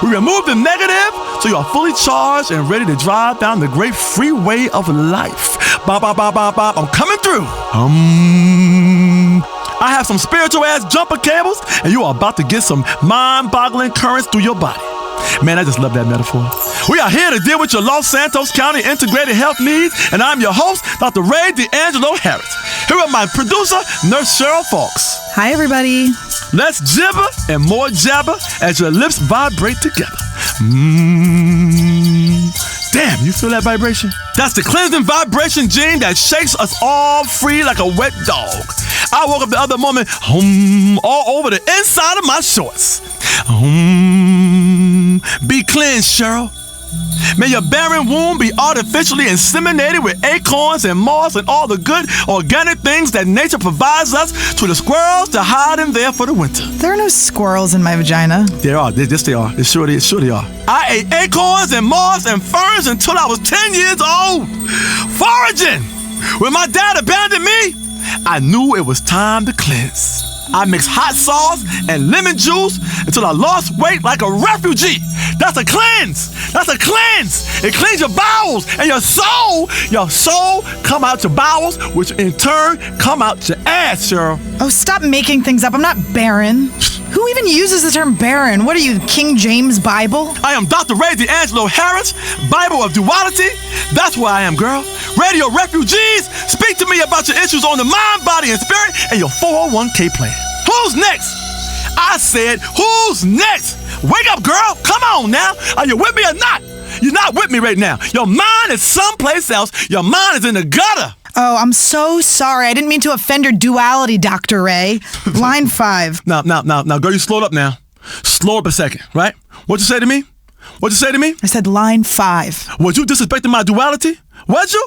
We remove the negative so you are fully charged and ready to drive down the great freeway of life. Bop, bop, bop, bop, bop. I'm coming through. I have some spiritual ass jumper cables and you are about to get some mind-boggling currents through your body. Man, I just love that metaphor. We are here to deal with your Los Santos County integrated health needs, and I'm your host, Dr. Ray D'Angelo Harris. Here with my producer, Nurse Cheryl Fawkes. Hi, everybody. Let's jibber and more jabber as your lips vibrate together. Damn, you feel that vibration? That's the cleansing vibration gene that shakes us all free like a wet dog. I woke up the other moment, all over the inside of my shorts. Be cleansed, Cheryl. May your barren womb be artificially inseminated with acorns and moss and all the good organic things that nature provides us to the squirrels to hide in there for the winter. There are no squirrels in my vagina. There are. Yes, they are. Sure they are. I ate acorns and moss and ferns until I was 10 years old. Foraging. When my dad abandoned me, I knew it was time to cleanse. I mixed hot sauce and lemon juice until I lost weight like a refugee. That's a cleanse. That's a cleanse. It cleans your bowels and your soul. Your soul come out your bowels, which in turn come out your ass, Cheryl. Oh, stop making things up. I'm not barren. Who even uses the term barren? What are you, King James Bible? I am Dr. Ray D'Angelo Harris, Bible of Duality. That's where I am, girl. Radio refugees, speak to me about your issues on the mind, body, and spirit, and your 401k plan. Who's next? I said, who's next? Wake up, girl. Come on now. Are you with me or not? You're not with me right now. Your mind is someplace else. Your mind is in the gutter. Oh, I'm so sorry. I didn't mean to offend your duality, Dr. Ray. Line 5. Now, girl, you slowed up now. Slow up a second, right? What'd you say to me? What'd you say to me? I said line 5. Was you disrespecting my duality? Was you?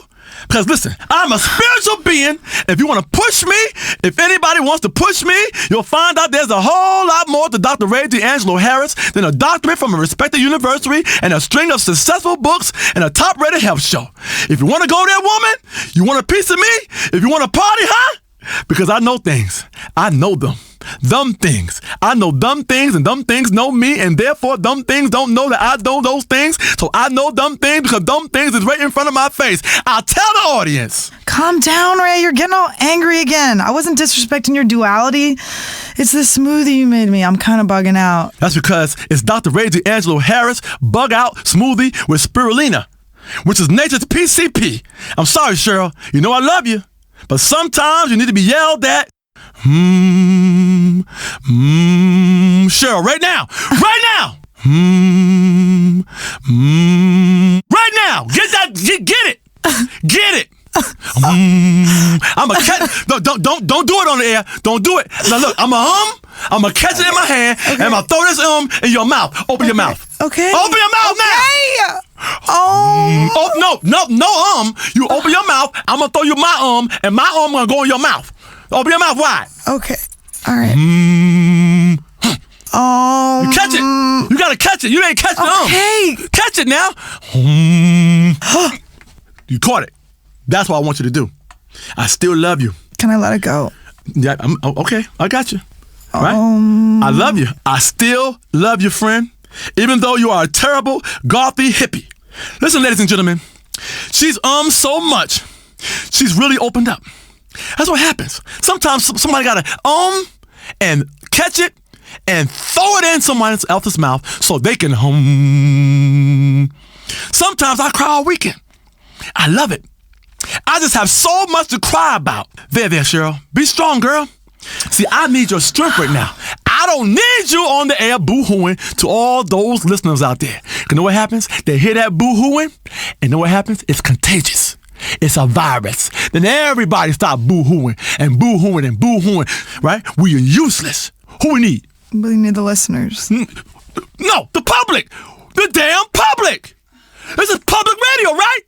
Because listen, I'm a spiritual being. If you want to push me, if anybody wants to push me, you'll find out there's a whole lot more to Dr. Ray D'Angelo Harris than a doctorate from a respected university and a string of successful books and a top-rated health show. If you want to go there, woman, you want a piece of me? If you want to party, huh? Because I know things. I know them. Dumb things. I know dumb things, and dumb things know me, and therefore dumb things don't know that I know those things. So I know dumb things because dumb things is right in front of my face. I'll tell the audience. Calm down, Ray. You're getting all angry again. I wasn't disrespecting your duality. It's the smoothie you made me. I'm kind of bugging out. That's because it's Dr. Ray D'Angelo Harris Bug Out Smoothie with Spirulina, which is nature's PCP. I'm sorry, Cheryl. You know I love you. But sometimes you need to be yelled at. Cheryl, right now. Right now. Right now. Get it. Get it. I'm a catch. Don't do it on the air. Don't do it. Now look, I'm a catch it in my hand, and I'm gonna throw this in your mouth. Open your mouth. Okay. Open your mouth now. Oh no. You open your mouth. I'm gonna throw you my and my gonna go in your mouth. Open your mouth wide. Okay. All right. You catch it. You gotta catch it. You ain't catching Okay. Catch it now. You caught it. That's what I want you to do. I still love you. Can I let it go? Yeah. Okay. I got you. Right? I love you. I still love you, friend. Even though you are a terrible, gothy hippie. Listen, ladies and gentlemen. She's so much. She's really opened up. That's what happens. Sometimes somebody gotta and catch it and throw it in someone else's mouth so they can Sometimes I cry all weekend. I love it. I just have so much to cry about. There, Cheryl. Be strong, girl. See, I need your strength right now. I don't need you on the air boo-hooing to all those listeners out there. You know what happens? They hear that boo-hooing, and know what happens? It's contagious. It's a virus. Then everybody start boo-hooing and boo-hooing and boo-hooing, right? We are useless. Who we need? We need the listeners. No, the public. The damn public. This is public radio, right?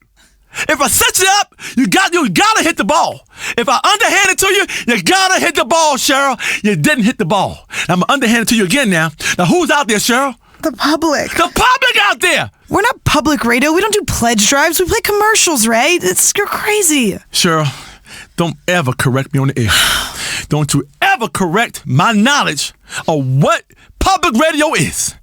If I set you up, you gotta hit the ball. If I underhand it to you, you gotta hit the ball, Cheryl. You didn't hit the ball. I'm gonna underhand it to you again now. Now who's out there, Cheryl? The public. The public out there. We're not public radio. We don't do pledge drives. We play commercials, Ray. You're crazy. Cheryl, don't ever correct me on the air. Don't you ever correct my knowledge of what public radio is.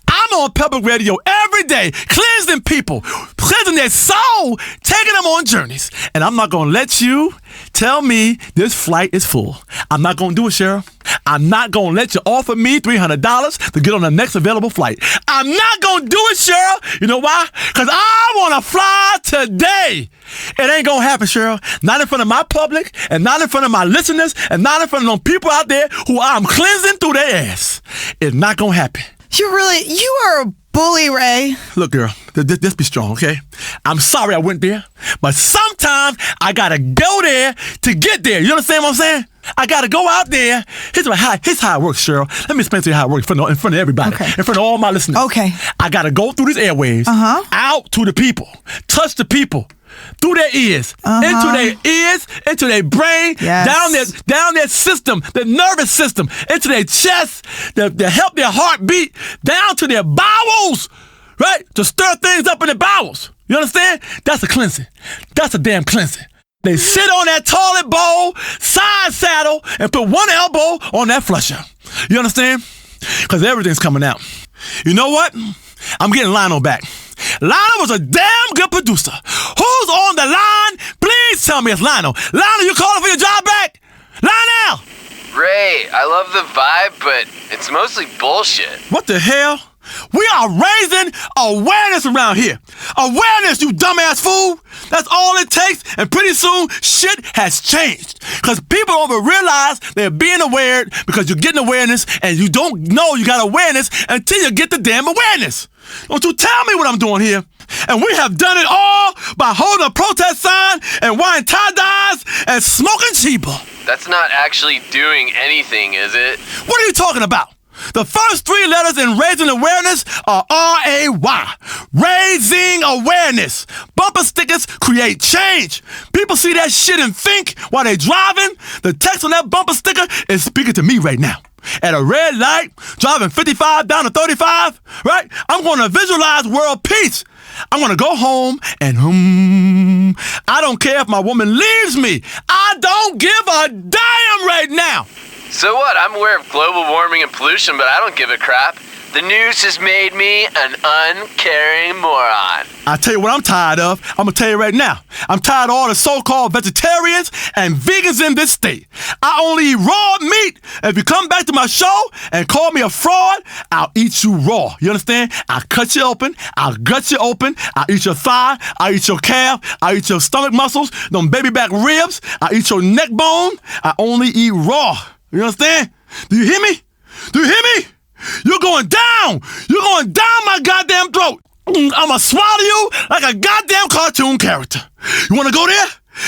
I'm on public radio every day, cleansing people, cleansing their soul, taking them on journeys. And I'm not going to let you tell me this flight is full. I'm not going to do it, Cheryl. I'm not going to let you offer me $300 to get on the next available flight. I'm not going to do it, Cheryl. You know why? Because I want to fly today. It ain't going to happen, Cheryl. Not in front of my public, and not in front of my listeners, and not in front of them people out there who I'm cleansing through their ass. It's not going to happen. You are a bully, Ray. Look, girl, just be strong, okay? I'm sorry I went there, but sometimes I gotta go there to get there. You understand what I'm saying? I gotta go out there. Here's how it works, Cheryl. Let me explain to you how it works in front of everybody, in front of all my listeners. Okay. I gotta go through these airwaves, out to the people, touch the people. Through their ears, into their ears, into their brain, down their system, their nervous system, into their chest, to help their heart beat, down to their bowels, right? To stir things up in the bowels. You understand? That's a cleansing. That's a damn cleansing. They sit on that toilet bowl, side saddle, and put one elbow on that flusher. You understand? Because everything's coming out. You know what? I'm getting Lionel back. Lionel was a damn good producer. Who's on the line? Please tell me it's Lionel. Lionel, you calling for your job back? Lionel! Ray, I love the vibe, but it's mostly bullshit. What the hell? We are raising awareness around here. Awareness, you dumbass fool. That's all it takes, and pretty soon, shit has changed. Because people don't even realize they're being aware because you're getting awareness, and you don't know you got awareness until you get the damn awareness. Don't you tell me what I'm doing here. And we have done it all by holding a protest sign and wearing tie-dyes and smoking cheaper. That's not actually doing anything, is it? What are you talking about? The first 3 letters in raising awareness are R-A-Y. Raising awareness. Bumper stickers create change. People see that shit and think while they driving. The text on that bumper sticker is speaking to me right now. At a red light, driving 55 down to 35, right? I'm going to visualize world peace. I'm going to go home and I don't care if my woman leaves me. I don't give a damn right now. So what? I'm aware of global warming and pollution, but I don't give a crap. The news has made me an uncaring moron. I tell you what I'm tired of. I'm going to tell you right now. I'm tired of all the so-called vegetarians and vegans in this state. I only eat raw meat. If you come back to my show and call me a fraud, I'll eat you raw. You understand? I'll cut you open. I'll gut you open. I'll eat your thigh. I'll eat your calf. I'll eat your stomach muscles, them baby back ribs. I'll eat your neck bone. I only eat raw. You understand? Do you hear me? Do you hear me? You're going down. You're going down my goddamn throat. I'ma swallow you like a goddamn cartoon character. You wanna go there?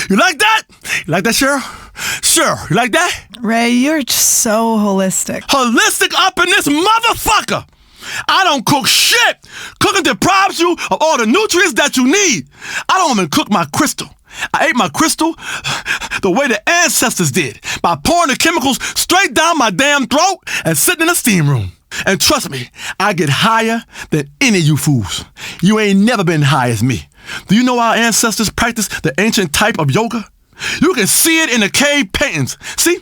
You like that? You like that, Cheryl? Sure. You like that? Ray, you're just so holistic. Holistic up in this motherfucker. I don't cook shit. Cooking deprives you of all the nutrients that you need. I don't even cook my crystal. I ate my crystal the way the ancestors did, by pouring the chemicals straight down my damn throat and sitting in a steam room. And trust me, I get higher than any of you fools. You ain't never been high as me. Do you know our ancestors practiced the ancient type of yoga? You can see it in the cave paintings. See?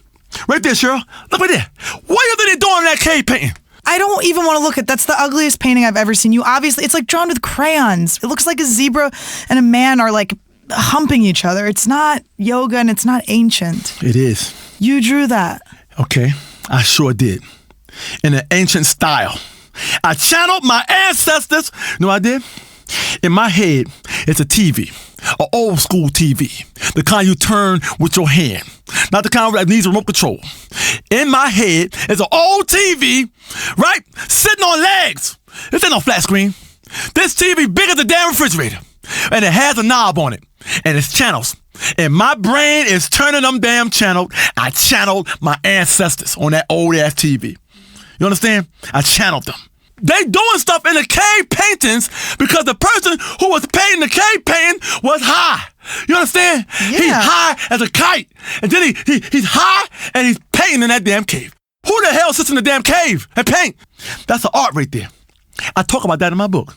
Right there, Cheryl. Look right there. What do you think they're doing in that cave painting? I don't even want to look at. That's the ugliest painting I've ever seen. You obviously, it's like drawn with crayons. It looks like a zebra and a man are like humping each other. It's not yoga and it's not ancient. It is. You drew that. Okay, I sure did. In an ancient style. I channeled my ancestors. You know what I did? In my head, it's a TV. An old school TV. The kind you turn with your hand. Not the kind that needs remote control. In my head, it's an old TV, right? Sitting on legs. This ain't no flat screen. This TV big as a damn refrigerator. And it has a knob on it. And it's channels. And my brain is turning them damn channels. I channeled my ancestors on that old ass TV. You understand? I channeled them. They doing stuff in the cave paintings because the person who was painting the cave painting was high. You understand? Yeah. He's high as a kite. And then he's high and he's painting in that damn cave. Who the hell sits in the damn cave and paint? That's an art right there. I talk about that in my book.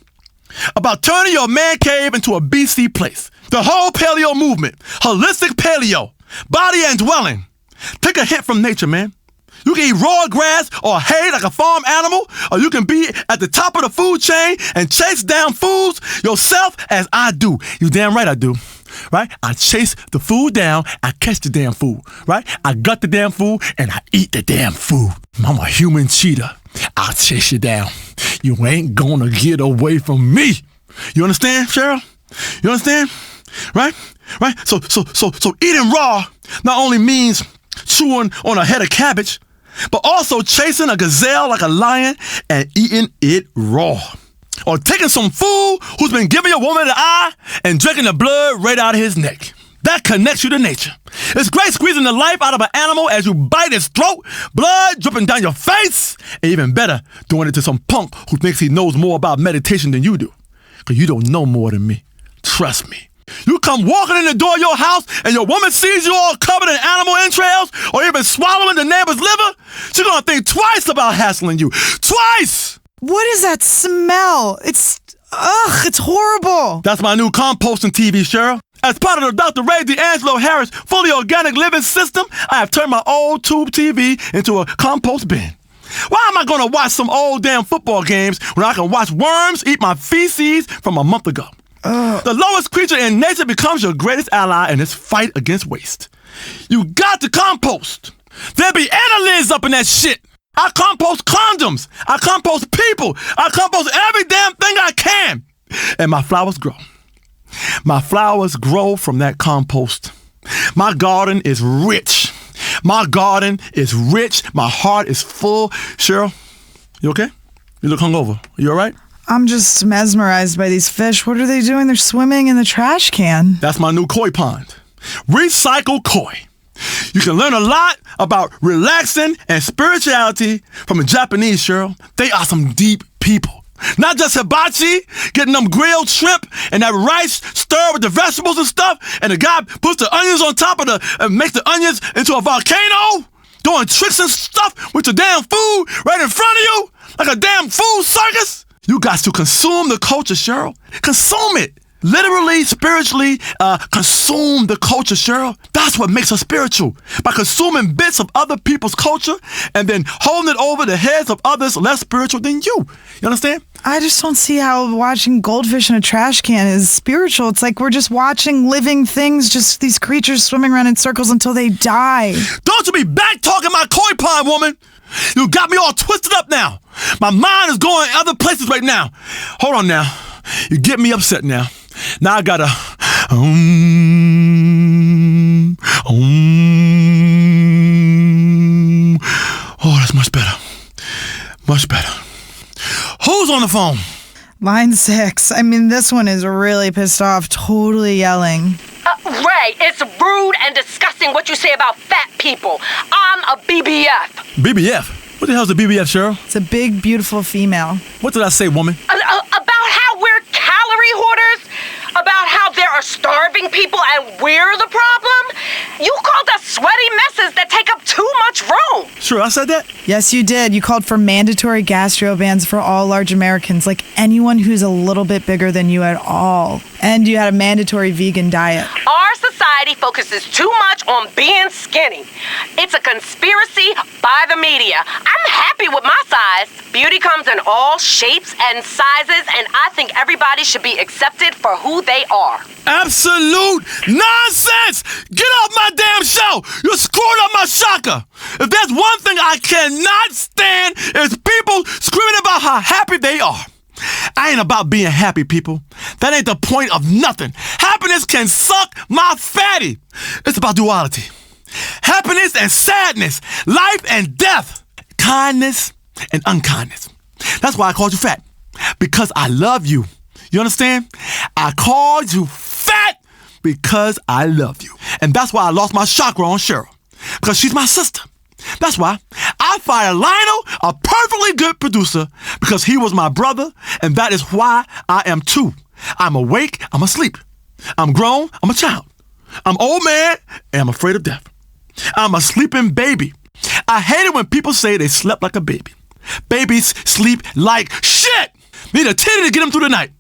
About turning your man cave into a BC place. The whole paleo movement. Holistic paleo. Body and dwelling. Take a hint from nature, man. You can eat raw grass or hay like a farm animal, or you can be at the top of the food chain and chase down foods yourself as I do. You damn right I do. Right? I chase the food down, I catch the damn food. Right? I gut the damn food and I eat the damn food. I'm a human cheetah. I'll chase you down. You ain't gonna get away from me. You understand, Cheryl? You understand? Right? Right? So eating raw not only means chewing on a head of cabbage, but also chasing a gazelle like a lion and eating it raw. Or taking some fool who's been giving your woman the eye and drinking the blood right out of his neck. That connects you to nature. It's great squeezing the life out of an animal as you bite its throat, blood dripping down your face, and even better, doing it to some punk who thinks he knows more about meditation than you do. Because you don't know more than me. Trust me. You come walking in the door of your house and your woman sees you all covered in animal entrails or even swallowing the neighbor's liver, she's gonna think twice about hassling you. Twice! What is that smell? It's horrible. That's my new composting TV, Cheryl. As part of the Dr. Ray D'Angelo Harris fully organic living system, I have turned my old tube TV into a compost bin. Why am I gonna watch some old damn football games when I can watch worms eat my feces from a month ago? The lowest creature in nature becomes your greatest ally in this fight against waste. You got to compost. There be annelids up in that shit. I compost condoms. I compost people. I compost every damn thing I can. And my flowers grow. My flowers grow from that compost. My garden is rich. My garden is rich. My heart is full. Cheryl, you okay? You look hungover. You all right? I'm just mesmerized by these fish. What are they doing? They're swimming in the trash can. That's my new koi pond. Recycle Koi. You can learn a lot about relaxing and spirituality from the Japanese, Cheryl. They are some deep people. Not just hibachi, getting them grilled shrimp and that rice stirred with the vegetables and stuff, and the guy puts the onions on top of makes the onions into a volcano, doing tricks and stuff with the damn food right in front of you, like a damn food circus. You got to consume the culture, Cheryl. Consume it. Literally, spiritually, consume the culture, Cheryl. That's what makes us spiritual. By consuming bits of other people's culture and then holding it over the heads of others less spiritual than you. You understand? I just don't see how watching goldfish in a trash can is spiritual. It's like we're just watching living things, just these creatures swimming around in circles until they die. Don't you be back-talking my koi pond, woman. You got me all twisted up now. My mind is going other places right now. Hold on now. You get me upset now. Now I gotta, oh, that's much better. Much better. Who's on the phone? Line 6. I mean, this one is really pissed off, totally yelling. Ray, it's rude and disgusting what you say about fat people. I'm a BBF. BBF? What the hell's a BBF, Cheryl? It's a big, beautiful female. What did I say, woman? About how we're calorie hoarders? About how there are starving people and we're the problem? You called us sweaty messes that take up too much room. Sure, I said that? Yes, you did. You called for mandatory gastro bans for all large Americans, like anyone who's a little bit bigger than you at all. And you had a mandatory vegan diet. Our society focuses too much on being skinny. It's a conspiracy by the media. I'm happy with my size. Beauty comes in all shapes and sizes, and I think everybody should be accepted for who they are. Absolute nonsense! Get off my damn show! You screwed up my shocker! If there's one thing I cannot stand, it's people screaming about how happy they are. I ain't about being happy, people. That ain't the point of nothing. Happiness can suck my fatty. It's about duality. Happiness and sadness. Life and death. Kindness and unkindness. That's why I called you fat. Because I love you. You understand? I called you fat because I love you. And that's why I lost my chakra on Cheryl. Because she's my sister. That's why I fired Lionel, a perfectly good producer, because he was my brother, and that is why I am too. I'm awake, I'm asleep. I'm grown, I'm a child. I'm old man, and I'm afraid of death. I'm a sleeping baby. I hate it when people say they slept like a baby. Babies sleep like shit. Need a titty to get them through the night.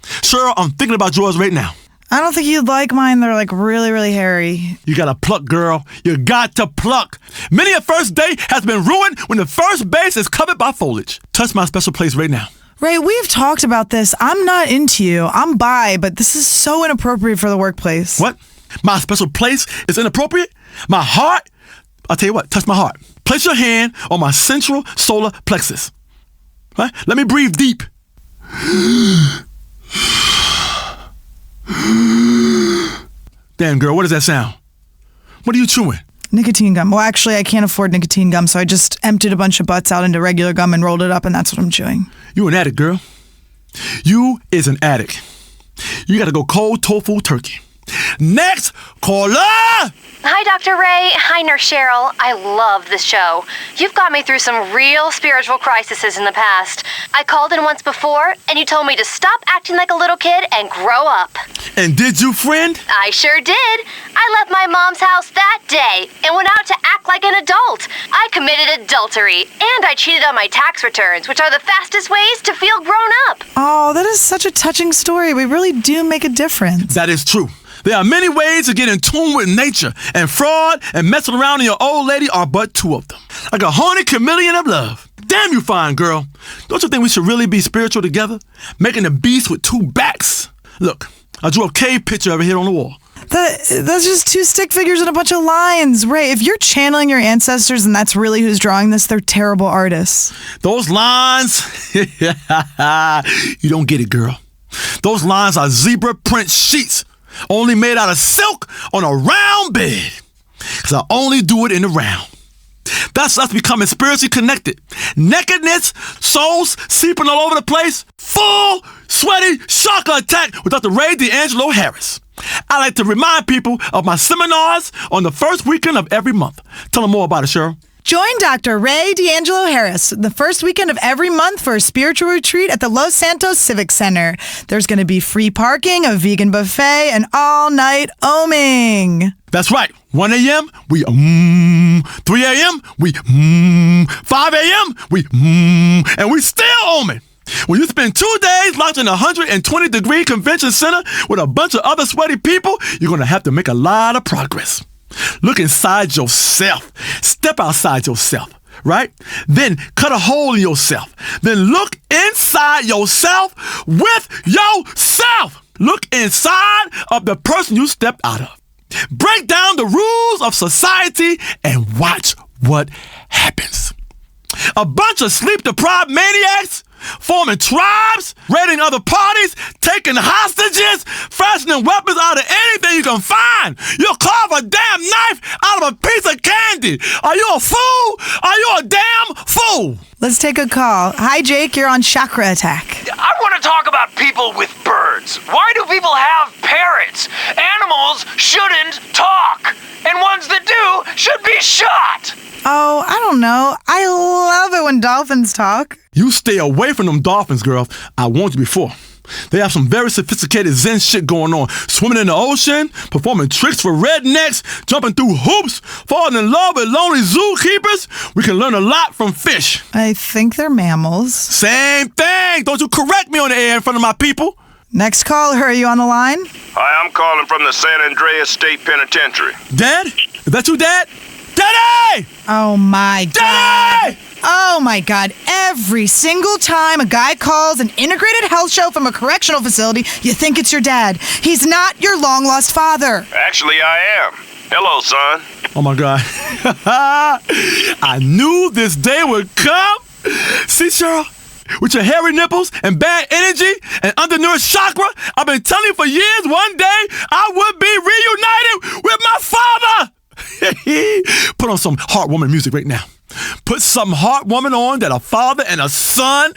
Cheryl, I'm thinking about yours right now. I don't think you'd like mine. They're like really, really hairy. You gotta pluck, girl. You got to pluck. Many a first date has been ruined when the first base is covered by foliage. Touch my special place right now. Ray, we've talked about this. I'm not into you. I'm bi, but this is so inappropriate for the workplace. What? My special place is inappropriate? My heart? I'll tell you what, touch my heart. Place your hand on my central solar plexus. Right? Let me breathe deep. Damn, girl, what does that sound? What are you chewing? Nicotine gum. Well, actually, I can't afford nicotine gum, so I just emptied a bunch of butts out into regular gum and rolled it up, and that's what I'm chewing. You an addict, girl. You is an addict. You gotta go cold tofu turkey. Next, caller! Hi, Dr. Ray. Hi, Nurse Cheryl. I love this show. You've got me through some real spiritual crises in the past. I called in once before, and you told me to stop acting like a little kid and grow up. And did you, friend? I sure did. I left my mom's house that day and went out to act like an adult. I committed adultery, and I cheated on my tax returns, which are the fastest ways to feel grown up. Oh, that is such a touching story. We really do make a difference. That is true. There are many ways to get in tune with nature, and fraud and messing around in your old lady are but two of them. Like a horny chameleon of love. Damn you fine, girl. Don't you think we should really be spiritual together? Making a beast with two backs. Look, I drew a cave picture over here on the wall. That's just two stick figures and a bunch of lines. Ray, if you're channeling your ancestors and that's really who's drawing this, they're terrible artists. Those lines, you don't get it, girl. Those lines are zebra print sheets. Only made out of silk on a round bed. Because I only do it in the round. That's us becoming spiritually connected. Nakedness, souls seeping all over the place. Full, sweaty chakra attack with Dr. Ray D'Angelo Harris. I like to remind people of my seminars on the first weekend of every month. Tell them more about it, Cheryl. Join Dr. Ray D'Angelo Harris the first weekend of every month for a spiritual retreat at the Los Santos Civic Center. There's going to be free parking, a vegan buffet, and all-night oming. That's right. 1 a.m., we 3 a.m., we 5 a.m., we and we still oming. When you spend 2 days locked in a 120-degree convention center with a bunch of other sweaty people, you're going to have to make a lot of progress. Look inside yourself. Step outside yourself, right? Then cut a hole in yourself. Then look inside yourself with yourself. Look inside of the person you stepped out of. Break down the rules of society and watch what happens. A bunch of sleep-deprived maniacs forming tribes, raiding other parties, taking hostages, fashioning weapons out of anything you can find. You'll carve a damn knife out of a piece of candy. Are you a fool? Are you a damn fool? Let's take a call. Hi, Jake. You're on Chakra Attack. I want to talk about people with birds. Why do people have parrots? Animals shouldn't talk, and ones that do should be shot. Oh, I don't know. I love it when dolphins talk. You stay away from them dolphins, girl. I warned you before. They have some very sophisticated Zen shit going on. Swimming in the ocean, performing tricks for rednecks, jumping through hoops, falling in love with lonely zookeepers. We can learn a lot from fish. I think they're mammals. Same thing. Don't you correct me on the air in front of my people. Next caller, are you on the line? Hi, I'm calling from the San Andreas State Penitentiary. Dad? Is that you, Dad? Daddy! Oh, my God. Daddy! Oh, my God. Every single time a guy calls an integrated health show from a correctional facility, you think it's your dad. He's not your long-lost father. Actually, I am. Hello, son. Oh, my God. I knew this day would come. See, Cheryl? With your hairy nipples and bad energy and undernourished chakra, I've been telling you for years one day I would be reunited with my father. Put on some heartwarming music right now. Put some heartwarming on that a father and a son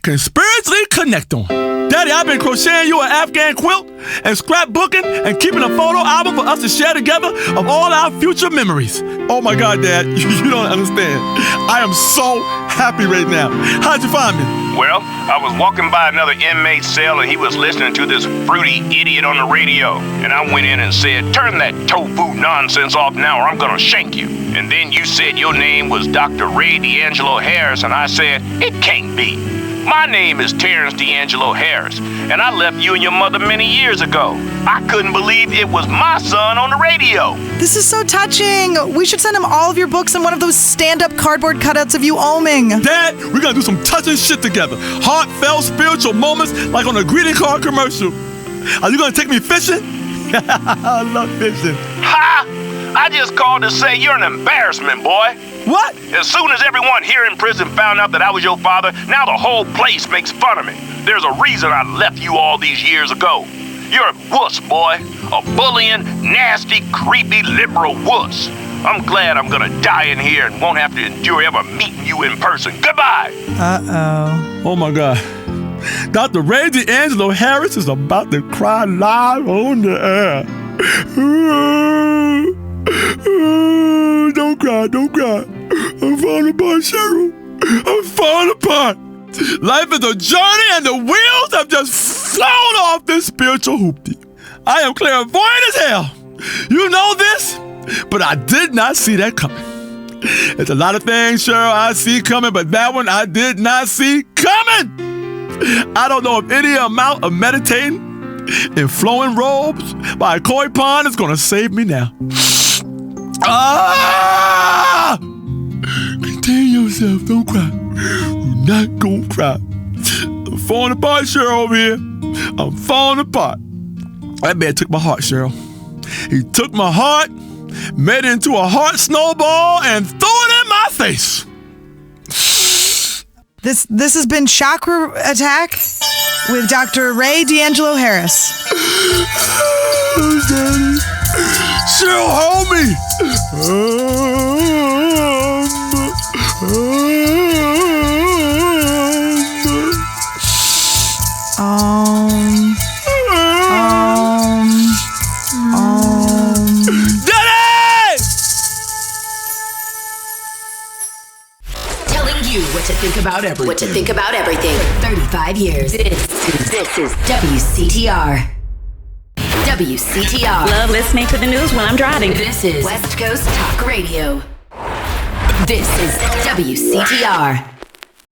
can spiritually connect on. Daddy, I've been crocheting you an Afghan quilt and scrapbooking and keeping a photo album for us to share together of all our future memories. Oh my God, Dad, you don't understand. I am so happy right now. How'd you find me? Well, I was walking by another inmate's cell and he was listening to this fruity idiot on the radio. And I went in and said, turn that tofu nonsense off now or I'm gonna shank you. And then you said your name was Dr. Ray D'Angelo Harris and I said, it can't be. My name is Terrence D'Angelo Harris, and I left you and your mother many years ago. I couldn't believe it was my son on the radio. This is so touching. We should send him all of your books and one of those stand-up cardboard cutouts of you oming. Dad, we're gonna do some touching shit together. Heartfelt spiritual moments like on a greeting card commercial. Are you gonna take me fishing? I love fishing. Ha! I just called to say you're an embarrassment, boy. What? As soon as everyone here in prison found out that I was your father, now the whole place makes fun of me. There's a reason I left you all these years ago. You're a wuss, boy. A bullying, nasty, creepy, liberal wuss. I'm glad I'm gonna die in here and won't have to endure ever meeting you in person. Goodbye. Uh-oh. Oh, my God. Dr. Ray D'Angelo Harris is about to cry live on the air. Don't cry, don't cry. I'm falling apart, Cheryl. I'm falling apart. Life is a journey and the wheels have just flown off this spiritual hoopty. I am clairvoyant as hell. You know this, but I did not see that coming. There's a lot of things, Cheryl, I see coming, but that one I did not see coming. I don't know if any amount of meditating in flowing robes by a koi pond is gonna save me now. Ah! Contain yourself, don't cry. You're not gonna cry. I'm falling apart, Cheryl, over here. I'm falling apart. That man took my heart, Cheryl. He took my heart, made it into a heart snowball, and threw it in my face. This has been Chakra Attack with Dr. Ray D'Angelo Harris. Cheryl, hold me. you what to think about everything. What to think about everything for 35 years. This is WCTR. WCTR. Love listening to the news when I'm driving. This is West Coast Talk Radio. This is WCTR.